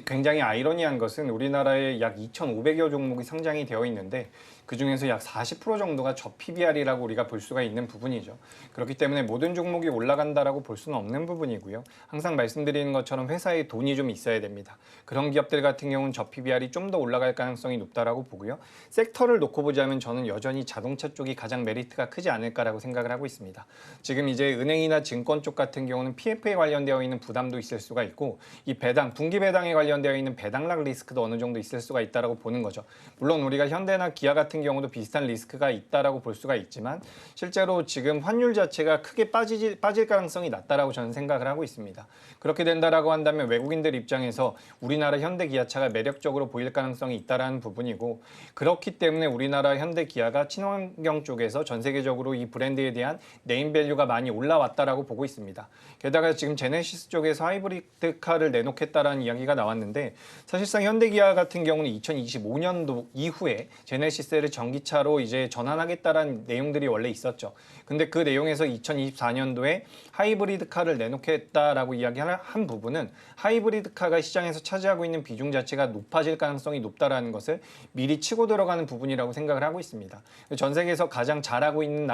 굉장히 아이러니한 것은 우리나라에 약 2,500여 종목이 상장이 되어 있는데 그중에서 약 40% 정도가 저PBR이라고 우리가 볼 수가 있는 부분이죠. 그렇기 때문에 모든 종목이 올라간다라고 볼 수는 없는 부분이고요. 항상 말씀드리는 것처럼 회사에 돈이 좀 있어야 됩니다. 그런 기업들 같은 경우는 저PBR이 좀 더 올라갈 가능성이 높다라고 보고요. 섹터를 놓고 보자면 저는 여전히 자동차 쪽이 가장 메리트가 크지 않을까라고 생각을 하고 있습니다. 지금 이제 은행이나 증권 쪽 같은 경우는 PF에 관련되어 있는 부담도 있을 수가 있고 이 배당, 분기 배당에 관련되어 있는 배당락 리스크도 어느 정도 있을 수가 있다라고 보는 거죠. 물론 우리가 현대나 기아 같은 경우도 비슷한 리스크가 있다라고 볼 수가 있지만 실제로 지금 환율 자체가 크게 빠질 가능성이 낮다라고 저는 생각을 하고 있습니다. 그렇게 된다라고 한다면 외국인들 입장에서 우리나라 현대 기아차가 매력적으로 보일 가능성이 있다라는 부분이고 그렇기 때문에 우리나라 현대 기아가 친환경 쪽에서 전 세계적으로 이 브랜드에 대한 네임밸류가 많이 올라왔다라고 보고 있습니다. 게다가 지금 제네시스 쪽에서 하이브리드카를 내놓겠다라는 이야기가 나왔는데 사실상 현대기아 같은 경우는 2025년도 이후에 제네시스를 전기차로 이제 전환하겠다라는 내용들이 원래 있었죠. 근데 그 내용에서 2024년도에 하이브리드카를 내놓겠다라고 이야기한 부분은 하이브리드카가 시장에서 차지하고 있는 비중 자체가 높아질 가능성이 높다라는 것을 미리 치고 들어가는 부분이라고 생각을 하고 있습니다. 전 세계에서 가장 잘하고 있는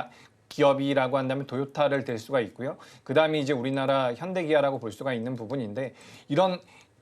기업이라고 한다면 도요타를 들 수가 있고요. 그 다음에 이제 우리나라 현대기아라고 볼 수가 있는 부분인데 이런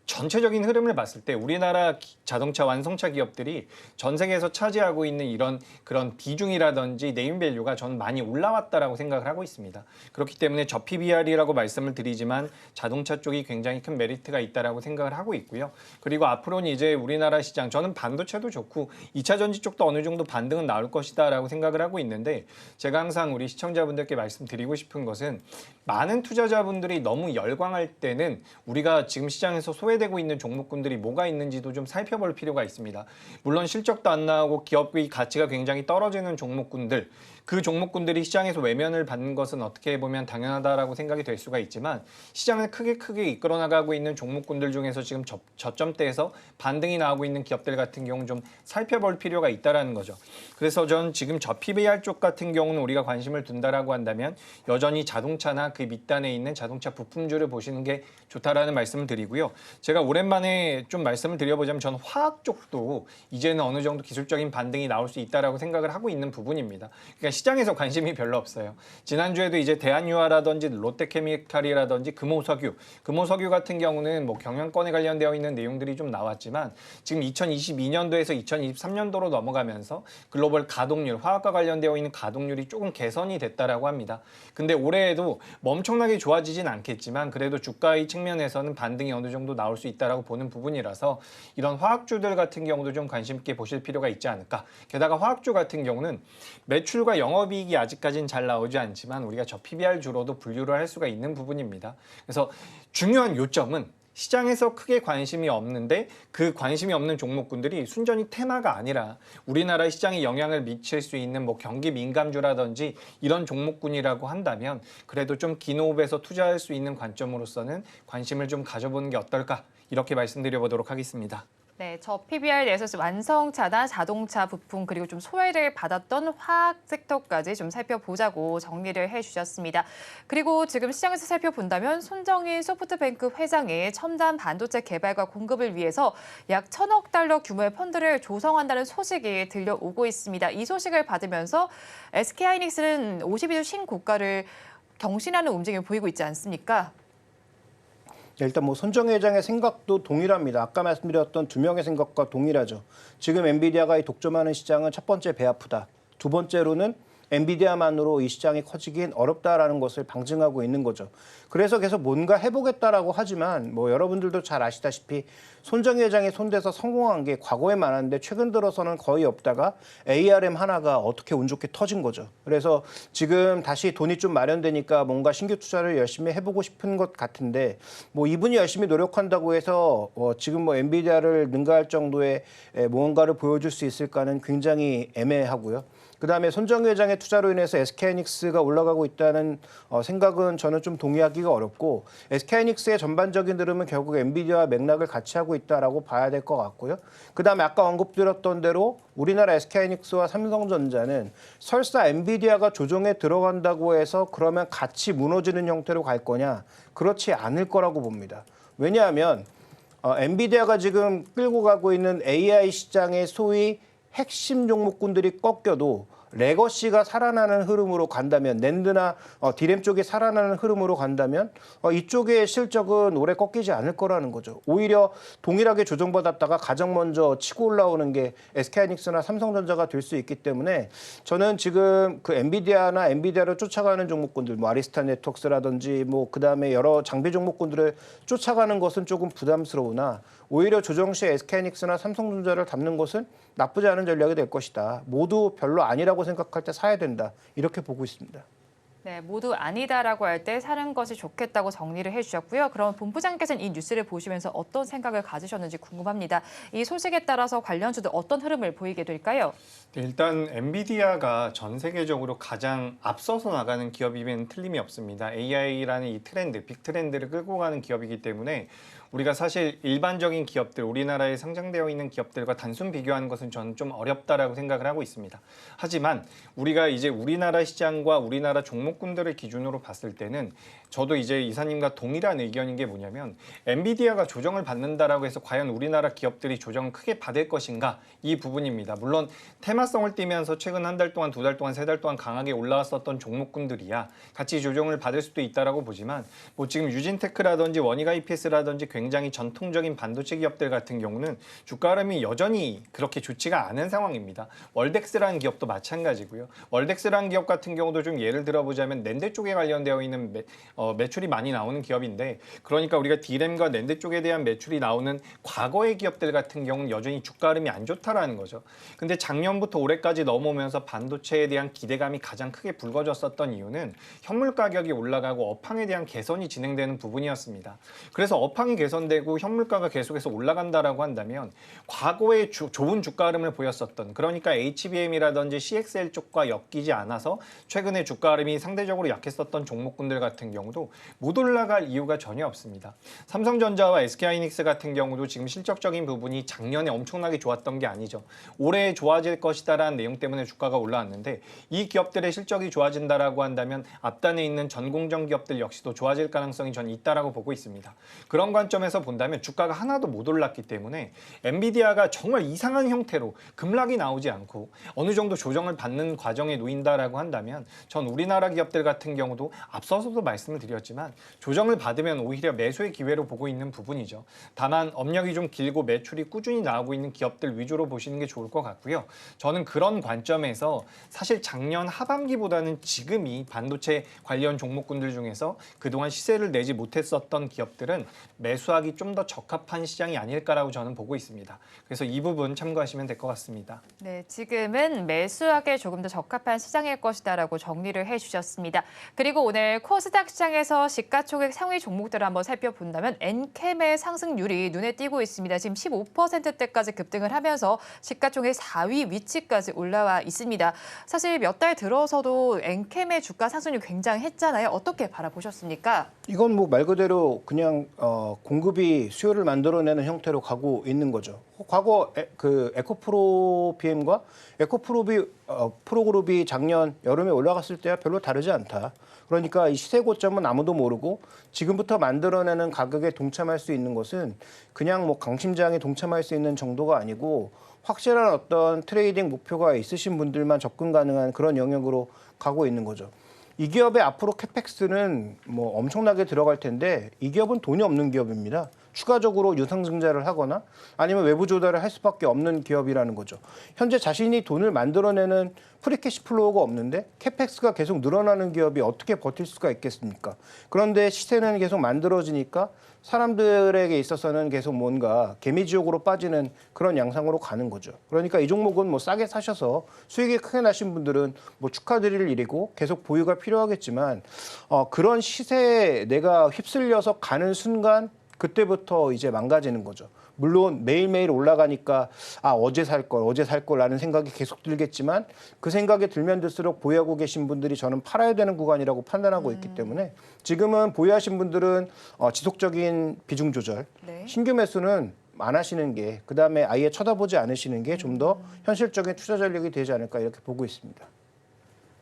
전체적인 흐름을 봤을 때 우리나라 자동차 완성차 기업들이 전 세계에서 차지하고 있는 이런 그런 비중이라든지 네임밸류가 저는 많이 올라왔다라고 생각을 하고 있습니다. 그렇기 때문에 저PBR이라고 말씀을 드리지만 자동차 쪽이 굉장히 큰 메리트가 있다라고 생각을 하고 있고요. 그리고 앞으로는 이제 우리나라 시장 저는 반도체도 좋고 2차 전지 쪽도 어느 정도 반등은 나올 것이다라고 생각을 하고 있는데 제가 항상 우리 시청자분들께 말씀드리고 싶은 것은 많은 투자자분들이 너무 열광할 때는 우리가 지금 시장에서 소외되고 있는 종목군들이 뭐가 있는지도 좀 살펴볼 필요가 있습니다. 물론 실적도 안 나오고 기업의 가치가 굉장히 떨어지는 종목군들, 그 종목군들이 시장에서 외면을 받는 것은 어떻게 보면 당연하다라고 생각이 될 수가 있지만 시장을 크게 이끌어 나가고 있는 종목군들 중에서 지금 저점대에서 반등이 나오고 있는 기업들 같은 경우는 좀 살펴볼 필요가 있다라는 거죠. 그래서 전 지금 저PBR 쪽 같은 경우는 우리가 관심을 둔다라고 한다면 여전히 자동차나 그 밑단에 있는 자동차 부품주를 보시는 게 좋다라는 말씀을 드리고요. 제가 오랜만에 좀 말씀을 드려보자면 저는 화학 쪽도 이제는 어느 정도 기술적인 반등이 나올 수 있다라고 생각을 하고 있는 부분입니다. 그러니까 시장에서 관심이 별로 없어요. 지난주에도 이제 대한유화라든지 롯데케미칼이라든지 금호석유 같은 경우는 뭐 경영권에 관련되어 있는 내용들이 좀 나왔지만 지금 2022년도에서 2023년도로 넘어가면서 글로벌 가동률, 화학과 관련되어 있는 가동률이 조금 개선이 됐다라고 합니다. 근데 올해에도 뭐 엄청나게 좋아지진 않겠지만 그래도 주가의 측면에서는 반등이 어느 정도 나올 수 있다라고 보는 부분이라서 이런 화학주들 같은 경우도 좀 관심 있게 보실 필요가 있지 않을까. 게다가 화학주 같은 경우는 매출과 영업이익이 아직까지는 잘 나오지 않지만 우리가 저PBR주로도 분류를 할 수가 있는 부분입니다. 그래서 중요한 요점은 시장에서 크게 관심이 없는데 그 관심이 없는 종목군들이 순전히 테마가 아니라 우리나라 시장에 영향을 미칠 수 있는 뭐 경기 민감주라든지 이런 종목군이라고 한다면 그래도 좀 긴 호흡에서 투자할 수 있는 관점으로서는 관심을 좀 가져보는 게 어떨까 이렇게 말씀드려보도록 하겠습니다. 네, 저PBR 내에서 완성차나 자동차 부품 그리고 좀 소외를 받았던 화학 섹터까지 좀 살펴보자고 정리를 해주셨습니다. 그리고 지금 시장에서 살펴본다면 손정희 소프트뱅크 회장이 첨단 반도체 개발과 공급을 위해서 약 1,000억 달러 규모의 펀드를 조성한다는 소식이 들려오고 있습니다. 이 소식을 받으면서 SK하이닉스는 52주 신고가를 경신하는 움직임을 보이고 있지 않습니까? 일단 뭐 손정희 회장의 생각도 동일합니다. 아까 말씀드렸던 두 명의 생각과 동일하죠. 지금 엔비디아가 독점하는 시장은 첫 번째 배 아프다. 두 번째로는 엔비디아만으로 이 시장이 커지긴 어렵다라는 것을 방증하고 있는 거죠. 그래서 계속 뭔가 해보겠다라고 하지만 뭐 여러분들도 잘 아시다시피 손정희 회장이 손대서 성공한 게 과거에 많았는데 최근 들어서는 거의 없다가 ARM 하나가 어떻게 운 좋게 터진 거죠. 그래서 지금 다시 돈이 좀 마련되니까 뭔가 신규 투자를 열심히 해보고 싶은 것 같은데 뭐 이분이 열심히 노력한다고 해서 지금 뭐 엔비디아를 능가할 정도의 무언가를 보여줄 수 있을까는 굉장히 애매하고요. 그다음에 손정희 회장의 투자로 인해서 SK하이닉스가 올라가고 있다는 생각은 저는 좀 동의하기가 어렵고 SK하이닉스의 전반적인 흐름은 결국 엔비디아와 맥락을 같이 하고 있다라고 봐야 될 것 같고요. 그다음에 아까 언급드렸던 대로 우리나라 SK하이닉스와 삼성전자는 설사 엔비디아가 조정에 들어간다고 해서 그러면 같이 무너지는 형태로 갈 거냐? 그렇지 않을 거라고 봅니다. 왜냐하면 엔비디아가 지금 끌고 가고 있는 AI 시장의 소위 핵심 종목군들이 꺾여도 레거시가 살아나는 흐름으로 간다면, 낸드나 디램 쪽이 살아나는 흐름으로 간다면 이쪽의 실적은 오래 꺾이지 않을 거라는 거죠. 오히려 동일하게 조정받았다가 가장 먼저 치고 올라오는 게 SK하이닉스나 삼성전자가 될 수 있기 때문에 저는 지금 그 엔비디아를 쫓아가는 종목군들, 뭐 아리스타 네트워크스라든지 뭐 그다음에 여러 장비 종목군들을 쫓아가는 것은 조금 부담스러우나 오히려 조정 시 SK하이닉스나 삼성전자를 담는 것은 나쁘지 않은 전략이 될 것이다. 모두 별로 아니라고 생각할 때 사야 된다. 이렇게 보고 있습니다. 네, 모두 아니다라고 할 때 사는 것이 좋겠다고 정리를 해주셨고요. 그럼 본부장께서는 이 뉴스를 보시면서 어떤 생각을 가지셨는지 궁금합니다. 이 소식에 따라서 관련주도 어떤 흐름을 보이게 될까요? 네, 일단 엔비디아가 전 세계적으로 가장 앞서서 나가는 기업이면 틀림이 없습니다. AI라는 이 트렌드, 빅 트렌드를 끌고 가는 기업이기 때문에 우리가 사실 일반적인 기업들, 우리나라에 상장되어 있는 기업들과 단순 비교하는 것은 저는 좀 어렵다라고 생각을 하고 있습니다. 하지만 우리가 이제 우리나라 시장과 우리나라 종목군들을 기준으로 봤을 때는 저도 이제 이사님과 동일한 의견인 게 뭐냐면 엔비디아가 조정을 받는다라고 해서 과연 우리나라 기업들이 조정을 크게 받을 것인가 이 부분입니다. 물론 테마성을 띠면서 최근 한 달 동안, 두 달 동안, 세 달 동안 강하게 올라왔었던 종목군들이야 같이 조정을 받을 수도 있다라고 보지만 뭐 지금 유진테크라든지 원익 IPS라든지 굉장히 전통적인 반도체 기업들 같은 경우는 주가 흐름이 여전히 그렇게 좋지가 않은 상황입니다. 월덱스라는 기업도 마찬가지고요. 월덱스라는 기업 같은 경우도 좀 예를 들어보자면 낸드 쪽에 관련되어 있는 매출이 많이 나오는 기업인데 그러니까 우리가 디램과 낸드 쪽에 대한 매출이 나오는 과거의 기업들 같은 경우는 여전히 주가 흐름이 안 좋다라는 거죠. 근데 작년부터 올해까지 넘어오면서 반도체에 대한 기대감이 가장 크게 불거졌었던 이유는 현물 가격이 올라가고 업황에 대한 개선이 진행되는 부분이었습니다. 그래서 업황이 개선되고 현물가가 계속해서 올라간다라고 한다면 과거에 좋은 주가 흐름을 보였었던 그러니까 HBM이라든지 CXL 쪽과 엮이지 않아서 최근에 주가 흐름이 상대적으로 약했었던 종목군들 같은 경우도 못 올라갈 이유가 전혀 없습니다. 삼성전자와 SK하이닉스 같은 경우도 지금 실적적인 부분이 작년에 엄청나게 좋았던 게 아니죠. 올해 좋아질 것이다라는 내용 때문에 주가가 올라왔는데 이 기업들의 실적이 좋아진다라고 한다면 앞단에 있는 전공정 기업들 역시도 좋아질 가능성이 전 있다라고 보고 있습니다. 그런 관점에서 본다면 주가가 하나도 못 올랐기 때문에 엔비디아가 정말 이상한 형태로 급락이 나오지 않고 어느 정도 조정을 받는 과정에 놓인다라고 한다면 전 우리나라 기업들 같은 경우도 앞서서도 말씀을 드렸지만 조정을 받으면 오히려 매수의 기회로 보고 있는 부분이죠. 다만 업력이 좀 길고 매출이 꾸준히 나오고 있는 기업들 위주로 보시는 게 좋을 것 같고요. 저는 그런 관점에서 사실 작년 하반기보다는 지금이 반도체 관련 종목군들 중에서 그동안 시세를 내지 못했었던 기업들은 매수하기 좀 더 적합한 시장이 아닐까라고 저는 보고 있습니다. 그래서 이 부분 참고하시면 될 것 같습니다. 네, 지금은 매수하기에 조금 더 적합한 시장일 것이다라고 정리를 해주셨습니다. 그리고 오늘 코스닥 시장에서 시가총액 상위 종목들을 한번 살펴본다면 엔캠의 상승률이 눈에 띄고 있습니다. 지금 15%대까지 급등을 하면서 시가총액 4위 위치까지 올라와 있습니다. 사실 몇 달 들어서도 엔캠의 주가 상승률이 굉장했잖아요. 어떻게 바라보셨습니까? 이건 뭐 말 그대로 그냥 공급이 수요를 만들어내는 형태로 가고 있는 거죠. 과거 그 에코프로 BM과 프로그룹이 작년 여름에 올라갔을 때와 별로 다르지 않다. 그러니까 이 시세 고점은 아무도 모르고 지금부터 만들어내는 가격에 동참할 수 있는 것은 그냥 뭐 강심장에 동참할 수 있는 정도가 아니고 확실한 어떤 트레이딩 목표가 있으신 분들만 접근 가능한 그런 영역으로 가고 있는 거죠. 이 기업의 앞으로 캐펙스는 뭐 엄청나게 들어갈 텐데 이 기업은 돈이 없는 기업입니다. 추가적으로 유상증자를 하거나 아니면 외부 조달을 할 수밖에 없는 기업이라는 거죠. 현재 자신이 돈을 만들어내는 프리캐시 플로우가 없는데 캐펙스가 계속 늘어나는 기업이 어떻게 버틸 수가 있겠습니까? 그런데 시세는 계속 만들어지니까 사람들에게 있어서는 계속 뭔가 개미지옥으로 빠지는 그런 양상으로 가는 거죠. 그러니까 이 종목은 뭐 싸게 사셔서 수익이 크게 나신 분들은 뭐 축하드릴 일이고 계속 보유가 필요하겠지만 그런 시세에 내가 휩쓸려서 가는 순간 그때부터 이제 망가지는 거죠. 물론 매일매일 올라가니까 어제 살 걸라는 생각이 계속 들겠지만 그 생각이 들면 들수록 보유하고 계신 분들이 저는 팔아야 되는 구간이라고 판단하고 있기 때문에 지금은 보유하신 분들은 지속적인 비중 조절, 네. 신규 매수는 안 하시는 게 그다음에 아예 쳐다보지 않으시는 게 좀 더 현실적인 투자 전략이 되지 않을까 이렇게 보고 있습니다.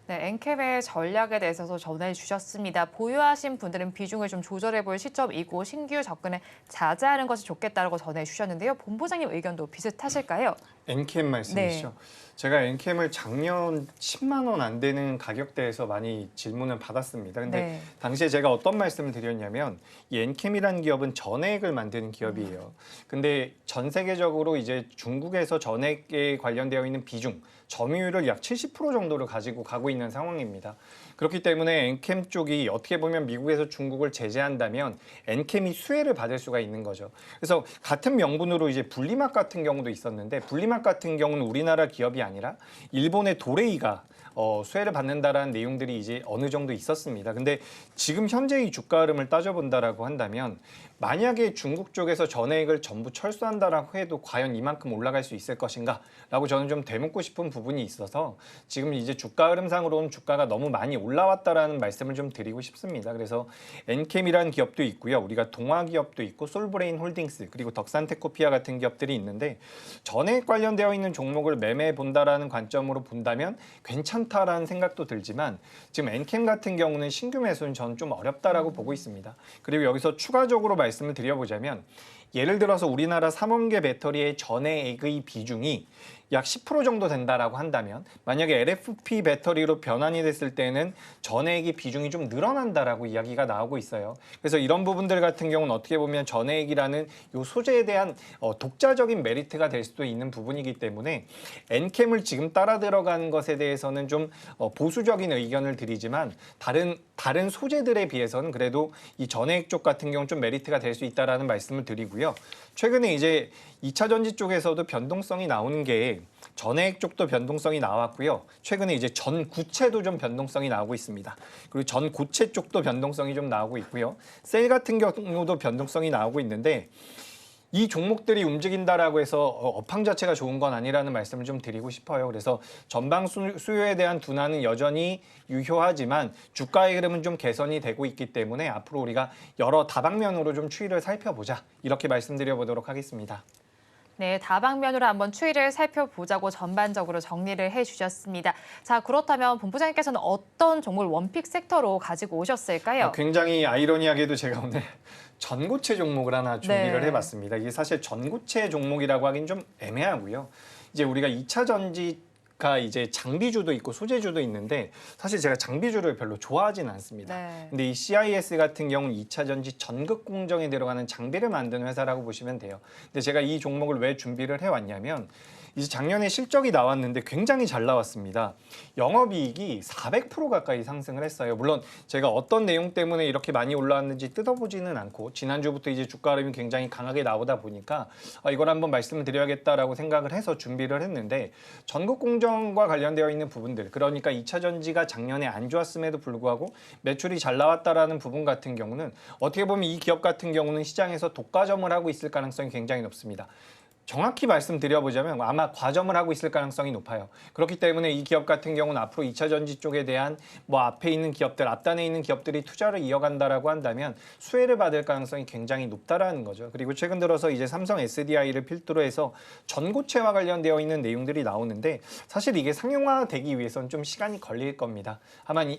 네, 엔캠의 전략에 대해서도 전해주셨습니다. 보유하신 분들은 비중을 좀 조절해볼 시점이고 신규 접근에 자제하는 것이 좋겠다고 전해주셨는데요. 본부장님 의견도 비슷하실까요? 엔캠 말씀이시죠? 제가 엔캠을 작년 10만 원 안 되는 가격대에서 많이 질문을 받았습니다. 근데 당시에 제가 어떤 말씀을 드렸냐면 이 엔캠이라는 기업은 전해액을 만드는 기업이에요. 근데 전 세계적으로 이제 중국에서 전해액에 관련되어 있는 비중, 점유율을 약 70% 정도를 가지고 가고 있는 상황입니다. 그렇기 때문에 엔캠 쪽이 어떻게 보면 미국에서 중국을 제재한다면 엔캠이 수혜를 받을 수가 있는 거죠. 그래서 같은 명분으로 이제 분리막 같은 경우도 있었는데 분리막 같은 경우는 우리나라 기업이 아니라 일본의 도레이가 수혜를 받는다라는 내용들이 이제 어느 정도 있었습니다. 근데 지금 현재의 주가 흐름을 따져본다라고 한다면 만약에 중국 쪽에서 전해액을 전부 철수한다라고 해도 과연 이만큼 올라갈 수 있을 것인가라고 저는 좀 되묻고 싶은 부분이 있어서 지금 이제 주가 흐름상으로는 주가가 너무 많이 올라왔다라는 말씀을 좀 드리고 싶습니다. 그래서 엔캠이라는 기업도 있고요. 우리가 동화 기업도 있고 솔브레인 홀딩스 그리고 덕산테코피아 같은 기업들이 있는데 전해액 관련되어 있는 종목을 매매해 본다라는 관점으로 본다면 괜찮다라는 생각도 들지만 지금 엔캠 같은 경우는 신규 매수는 저는 좀 어렵다라고 보고 있습니다. 그리고 여기서 추가적으로 말씀을 드려보자면 예를 들어서 우리나라 3원계 배터리의 전해액의 비중이 약 10% 정도 된다라고 한다면 만약에 LFP 배터리로 변환이 됐을 때는 전해액의 비중이 좀 늘어난다라고 이야기가 나오고 있어요. 그래서 이런 부분들 같은 경우는 어떻게 보면 전해액이라는 이 소재에 대한 독자적인 메리트가 될 수도 있는 부분이기 때문에 엔캠을 지금 따라 들어가는 것에 대해서는 좀 보수적인 의견을 드리지만 다른 소재들에 비해서는 그래도 이 전해액 쪽 같은 경우는 좀 메리트가 될 수 있다라는 말씀을 드리고요. 최근에 이제 2차 전지 쪽에서도 변동성이 나오는 게 전해액 쪽도 변동성이 나왔고요. 최근에 이제 전구체도 좀 변동성이 나오고 있습니다. 그리고 전고체 쪽도 변동성이 좀 나오고 있고요. 셀 같은 경우도 변동성이 나오고 있는데 이 종목들이 움직인다라고 해서 업황 자체가 좋은 건 아니라는 말씀을 좀 드리고 싶어요. 그래서 전방 수요에 대한 둔화는 여전히 유효하지만 주가의 흐름은 좀 개선이 되고 있기 때문에 앞으로 우리가 여러 다방면으로 좀 추이를 살펴보자. 이렇게 말씀드려보도록 하겠습니다. 네, 다방면으로 한번 추이를 살펴보자고 전반적으로 정리를 해주셨습니다. 자, 그렇다면 본부장님께서는 어떤 종목을 원픽 섹터로 가지고 오셨을까요? 굉장히 아이러니하게도 제가 오늘 전고체 종목을 하나 준비를 네. 해봤습니다. 이게 사실 전고체 종목이라고 하긴 좀 애매하고요. 이제 우리가 2차 전지가 이제 장비주도 있고 소재주도 있는데 사실 제가 장비주를 별로 좋아하진 않습니다. 네. 근데 이 CIS 같은 경우는 2차 전지 전극 공정에 들어가는 장비를 만드는 회사라고 보시면 돼요. 근데 제가 이 종목을 왜 준비를 해왔냐면 이제 작년에 실적이 나왔는데 굉장히 잘 나왔습니다. 영업이익이 400% 가까이 상승을 했어요. 물론 제가 어떤 내용 때문에 이렇게 많이 올라왔는지 뜯어보지는 않고 지난주부터 이제 주가 흐름이 굉장히 강하게 나오다 보니까 이걸 한번 말씀을 드려야겠다라고 생각을 해서 준비를 했는데 전국 공정과 관련되어 있는 부분들 그러니까 2차 전지가 작년에 안 좋았음에도 불구하고 매출이 잘 나왔다라는 부분 같은 경우는 어떻게 보면 이 기업 같은 경우는 시장에서 독과점을 하고 있을 가능성이 굉장히 높습니다. 정확히 말씀드려보자면 아마 과점을 하고 있을 가능성이 높아요. 그렇기 때문에 이 기업 같은 경우는 앞으로 2차 전지 쪽에 대한 앞에 있는 기업들, 앞단에 있는 기업들이 투자를 이어간다라고 한다면 수혜를 받을 가능성이 굉장히 높다라는 거죠. 그리고 최근 들어서 이제 삼성 SDI를 필두로 해서 전고체와 관련되어 있는 내용들이 나오는데 사실 이게 상용화되기 위해서는 좀 시간이 걸릴 겁니다.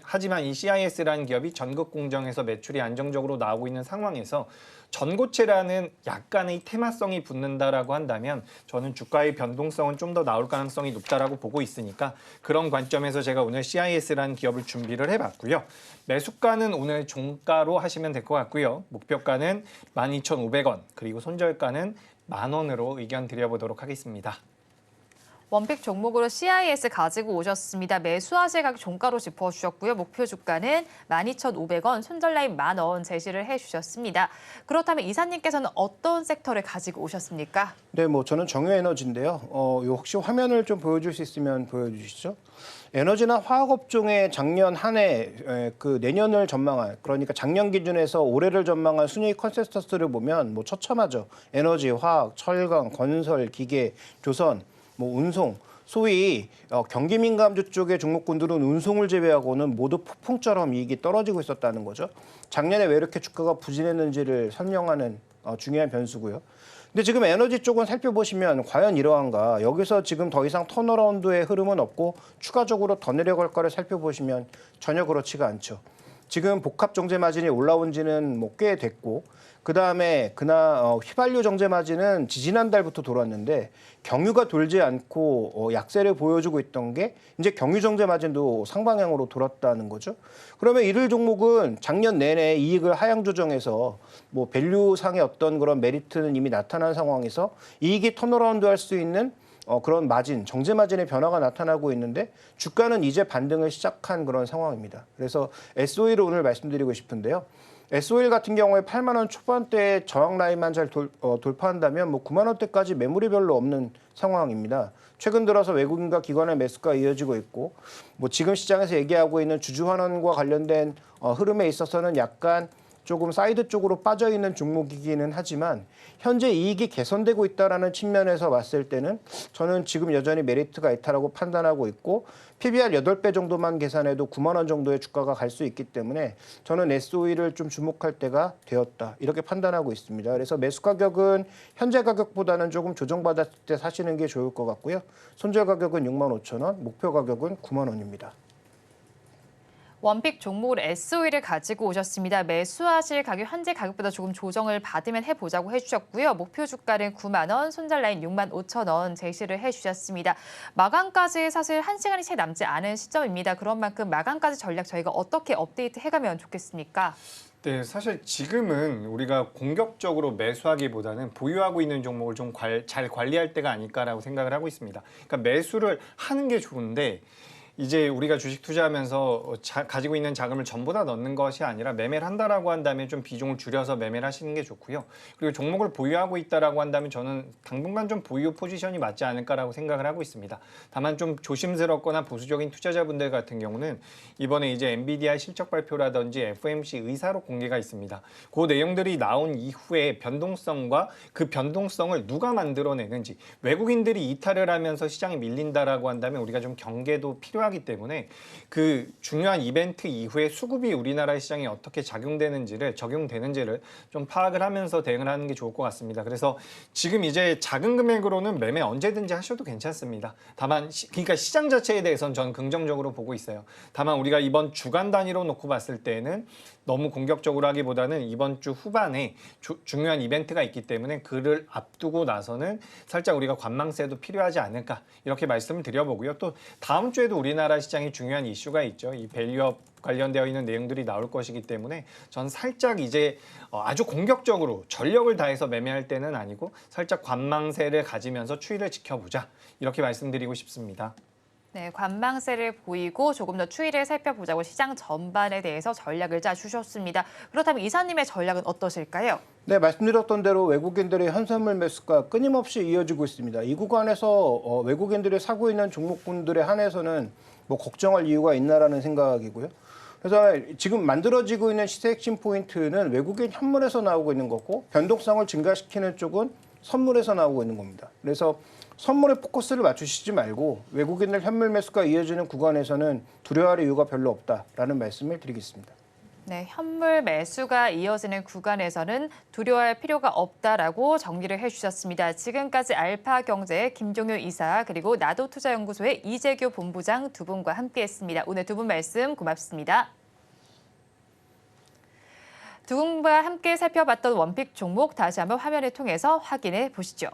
하지만 이 CIS라는 기업이 전국 공정에서 매출이 안정적으로 나오고 있는 상황에서 전고체라는 약간의 테마성이 붙는다라고 한다면 저는 주가의 변동성은 좀 더 나올 가능성이 높다라고 보고 있으니까 그런 관점에서 제가 오늘 CIS라는 기업을 준비를 해봤고요. 매수가는 오늘 종가로 하시면 될 것 같고요. 목표가는 12,500원 그리고 손절가는 10,000원으로 의견 드려보도록 하겠습니다. 원픽 종목으로 CIS 가지고 오셨습니다. 매수하실 가격 종가로 짚어주셨고요. 목표 주가는 12,500원, 손절라인 10,000원 제시를 해주셨습니다. 그렇다면 이사님께서는 어떤 섹터를 가지고 오셨습니까? 네, 저는 정유에너지인데요. 요 혹시 화면을 좀 보여줄 수 있으면 보여주시죠. 에너지나 화학업종의 작년 한 해 그 내년을 전망할 그러니까 작년 기준에서 올해를 전망할 순이익 컨센서스를 보면 처참하죠. 에너지, 화학, 철강, 건설, 기계, 조선, 운송, 소위 경기 민감주 쪽의 종목군들은 운송을 제외하고는 모두 폭풍처럼 이익이 떨어지고 있었다는 거죠. 작년에 왜 이렇게 주가가 부진했는지를 설명하는 중요한 변수고요. 근데 지금 에너지 쪽은 살펴보시면 과연 이러한가? 여기서 지금 더 이상 턴어라운드의 흐름은 없고 추가적으로 더 내려갈까를 살펴보시면 전혀 그렇지가 않죠. 지금 복합 정제 마진이 올라온 지는 뭐 꽤 됐고 그다음에 휘발유 정제 마진은 지지난달부터 돌았는데 경유가 돌지 않고 약세를 보여주고 있던 게 이제 경유 정제 마진도 상방향으로 돌았다는 거죠. 그러면 이들 종목은 작년 내내 이익을 하향 조정해서 뭐 밸류상의 어떤 그런 메리트는 이미 나타난 상황에서 이익이 턴어라운드 할 수 있는 그런 마진, 정제 마진의 변화가 나타나고 있는데 주가는 이제 반등을 시작한 그런 상황입니다. 그래서 SOE를 오늘 말씀드리고 싶은데요. SOE 같은 경우에 8만 원 초반대의 저항 라인만 잘 돌파한다면 뭐 9만 원대까지 매물이 별로 없는 상황입니다. 최근 들어서 외국인과 기관의 매수가 이어지고 있고 뭐 지금 시장에서 얘기하고 있는 주주환원과 관련된 흐름에 있어서는 약간 조금 사이드 쪽으로 빠져 있는 종목이기는 하지만 현재 이익이 개선되고 있다라는 측면에서 봤을 때는 저는 지금 여전히 메리트가 있다라고 판단하고 있고 PBR 8배 정도만 계산해도 9만 원 정도의 주가가 갈 수 있기 때문에 저는 SOE를 좀 주목할 때가 되었다 이렇게 판단하고 있습니다. 그래서 매수 가격은 현재 가격보다는 조금 조정받았을 때 사시는 게 좋을 것 같고요. 손절 가격은 6만 5천 원, 목표 가격은 9만 원입니다. 원픽 종목으로 SOE를 가지고 오셨습니다. 매수하실 가격 현재 가격보다 조금 조정을 받으면 해보자고 해주셨고요. 목표 주가는 9만 원, 손절 라인 6만 5천 원 제시를 해주셨습니다. 마감까지 사실 1시간이 채 남지 않은 시점입니다. 그런 만큼 마감까지 전략 저희가 어떻게 업데이트 해가면 좋겠습니까? 네, 사실 지금은 우리가 공격적으로 매수하기보다는 보유하고 있는 종목을 좀 잘 관리할 때가 아닐까라고 생각을 하고 있습니다. 그러니까 매수를 하는 게 좋은데 이제 우리가 주식 투자하면서 가지고 있는 자금을 전부 다 넣는 것이 아니라 매매를 한다라고 한다면 좀 비중을 줄여서 매매를 하시는 게 좋고요. 그리고 종목을 보유하고 있다라고 한다면 저는 당분간 좀 보유 포지션이 맞지 않을까라고 생각을 하고 있습니다. 다만 좀 조심스럽거나 보수적인 투자자분들 같은 경우는 이번에 이제 엔비디아 실적 발표라든지 FOMC 의사록 공개가 있습니다. 그 내용들이 나온 이후에 변동성과 그 변동성을 누가 만들어내는지 외국인들이 이탈을 하면서 시장이 밀린다라고 한다면 우리가 좀 경계도 필요하기 때문에 그 중요한 이벤트 이후에 수급이 우리나라 시장에 어떻게 적용되는지를 좀 파악을 하면서 대응을 하는 게 좋을 것 같습니다. 그래서 지금 이제 작은 금액으로는 매매 언제든지 하셔도 괜찮습니다. 다만 그러니까 시장 자체에 대해서는 저는 긍정적으로 보고 있어요. 다만 우리가 이번 주간 단위로 놓고 봤을 때는 너무 공격적으로 하기보다는 이번 주 후반에 중요한 이벤트가 있기 때문에 그를 앞두고 나서는 살짝 우리가 관망세도 필요하지 않을까 이렇게 말씀을 드려보고요. 또 다음 주에도 우리나라 시장에 중요한 이슈가 있죠. 이 밸류업 관련되어 있는 내용들이 나올 것이기 때문에 전 살짝 이제 아주 공격적으로 전력을 다해서 매매할 때는 아니고 살짝 관망세를 가지면서 추이를 지켜보자 이렇게 말씀드리고 싶습니다. 네, 관망세를 보이고 조금 더 추이를 살펴보자고 시장 전반에 대해서 전략을 짜주셨습니다. 그렇다면 이사님의 전략은 어떠실까요? 네, 말씀드렸던 대로 외국인들의 현선물 매수가 끊임없이 이어지고 있습니다. 이 구간에서 외국인들이 사고 있는 종목군들에 한해서는 뭐 걱정할 이유가 있나라는 생각이고요. 그래서 지금 만들어지고 있는 시세 핵심 포인트는 외국인 현물에서 나오고 있는 거고 변동성을 증가시키는 쪽은 선물에서 나오고 있는 겁니다. 그래서 선물에 포커스를 맞추시지 말고 외국인들 현물 매수가 이어지는 구간에서는 두려워할 이유가 별로 없다라는 말씀을 드리겠습니다. 네, 현물 매수가 이어지는 구간에서는 두려워할 필요가 없다라고 정리를 해주셨습니다. 지금까지 알파경제의 김종효 이사 그리고 나도투자연구소의 이재규 본부장 두 분과 함께했습니다. 오늘 두 분 말씀 고맙습니다. 두 분과 함께 살펴봤던 원픽 종목 다시 한번 화면을 통해서 확인해 보시죠.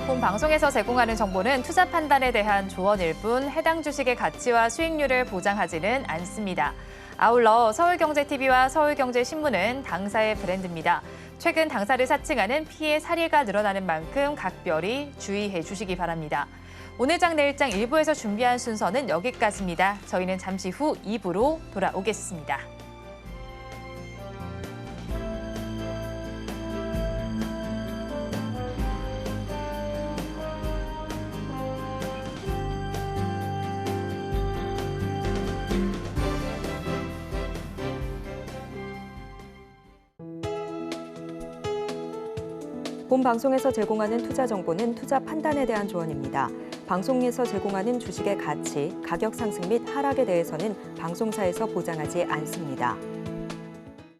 본 방송에서 제공하는 정보는 투자 판단에 대한 조언일 뿐 해당 주식의 가치와 수익률을 보장하지는 않습니다. 아울러 서울경제TV와 서울경제신문은 당사의 브랜드입니다. 최근 당사를 사칭하는 피해 사례가 늘어나는 만큼 각별히 주의해 주시기 바랍니다. 오늘 장 내일 장 1부에서 준비한 순서는 여기까지입니다. 저희는 잠시 후 2부로 돌아오겠습니다. 본 방송에서 제공하는 투자 정보는 투자 판단에 대한 조언입니다. 방송에서 제공하는 주식의 가치, 가격 상승 및 하락에 대해서는 방송사에서 보장하지 않습니다.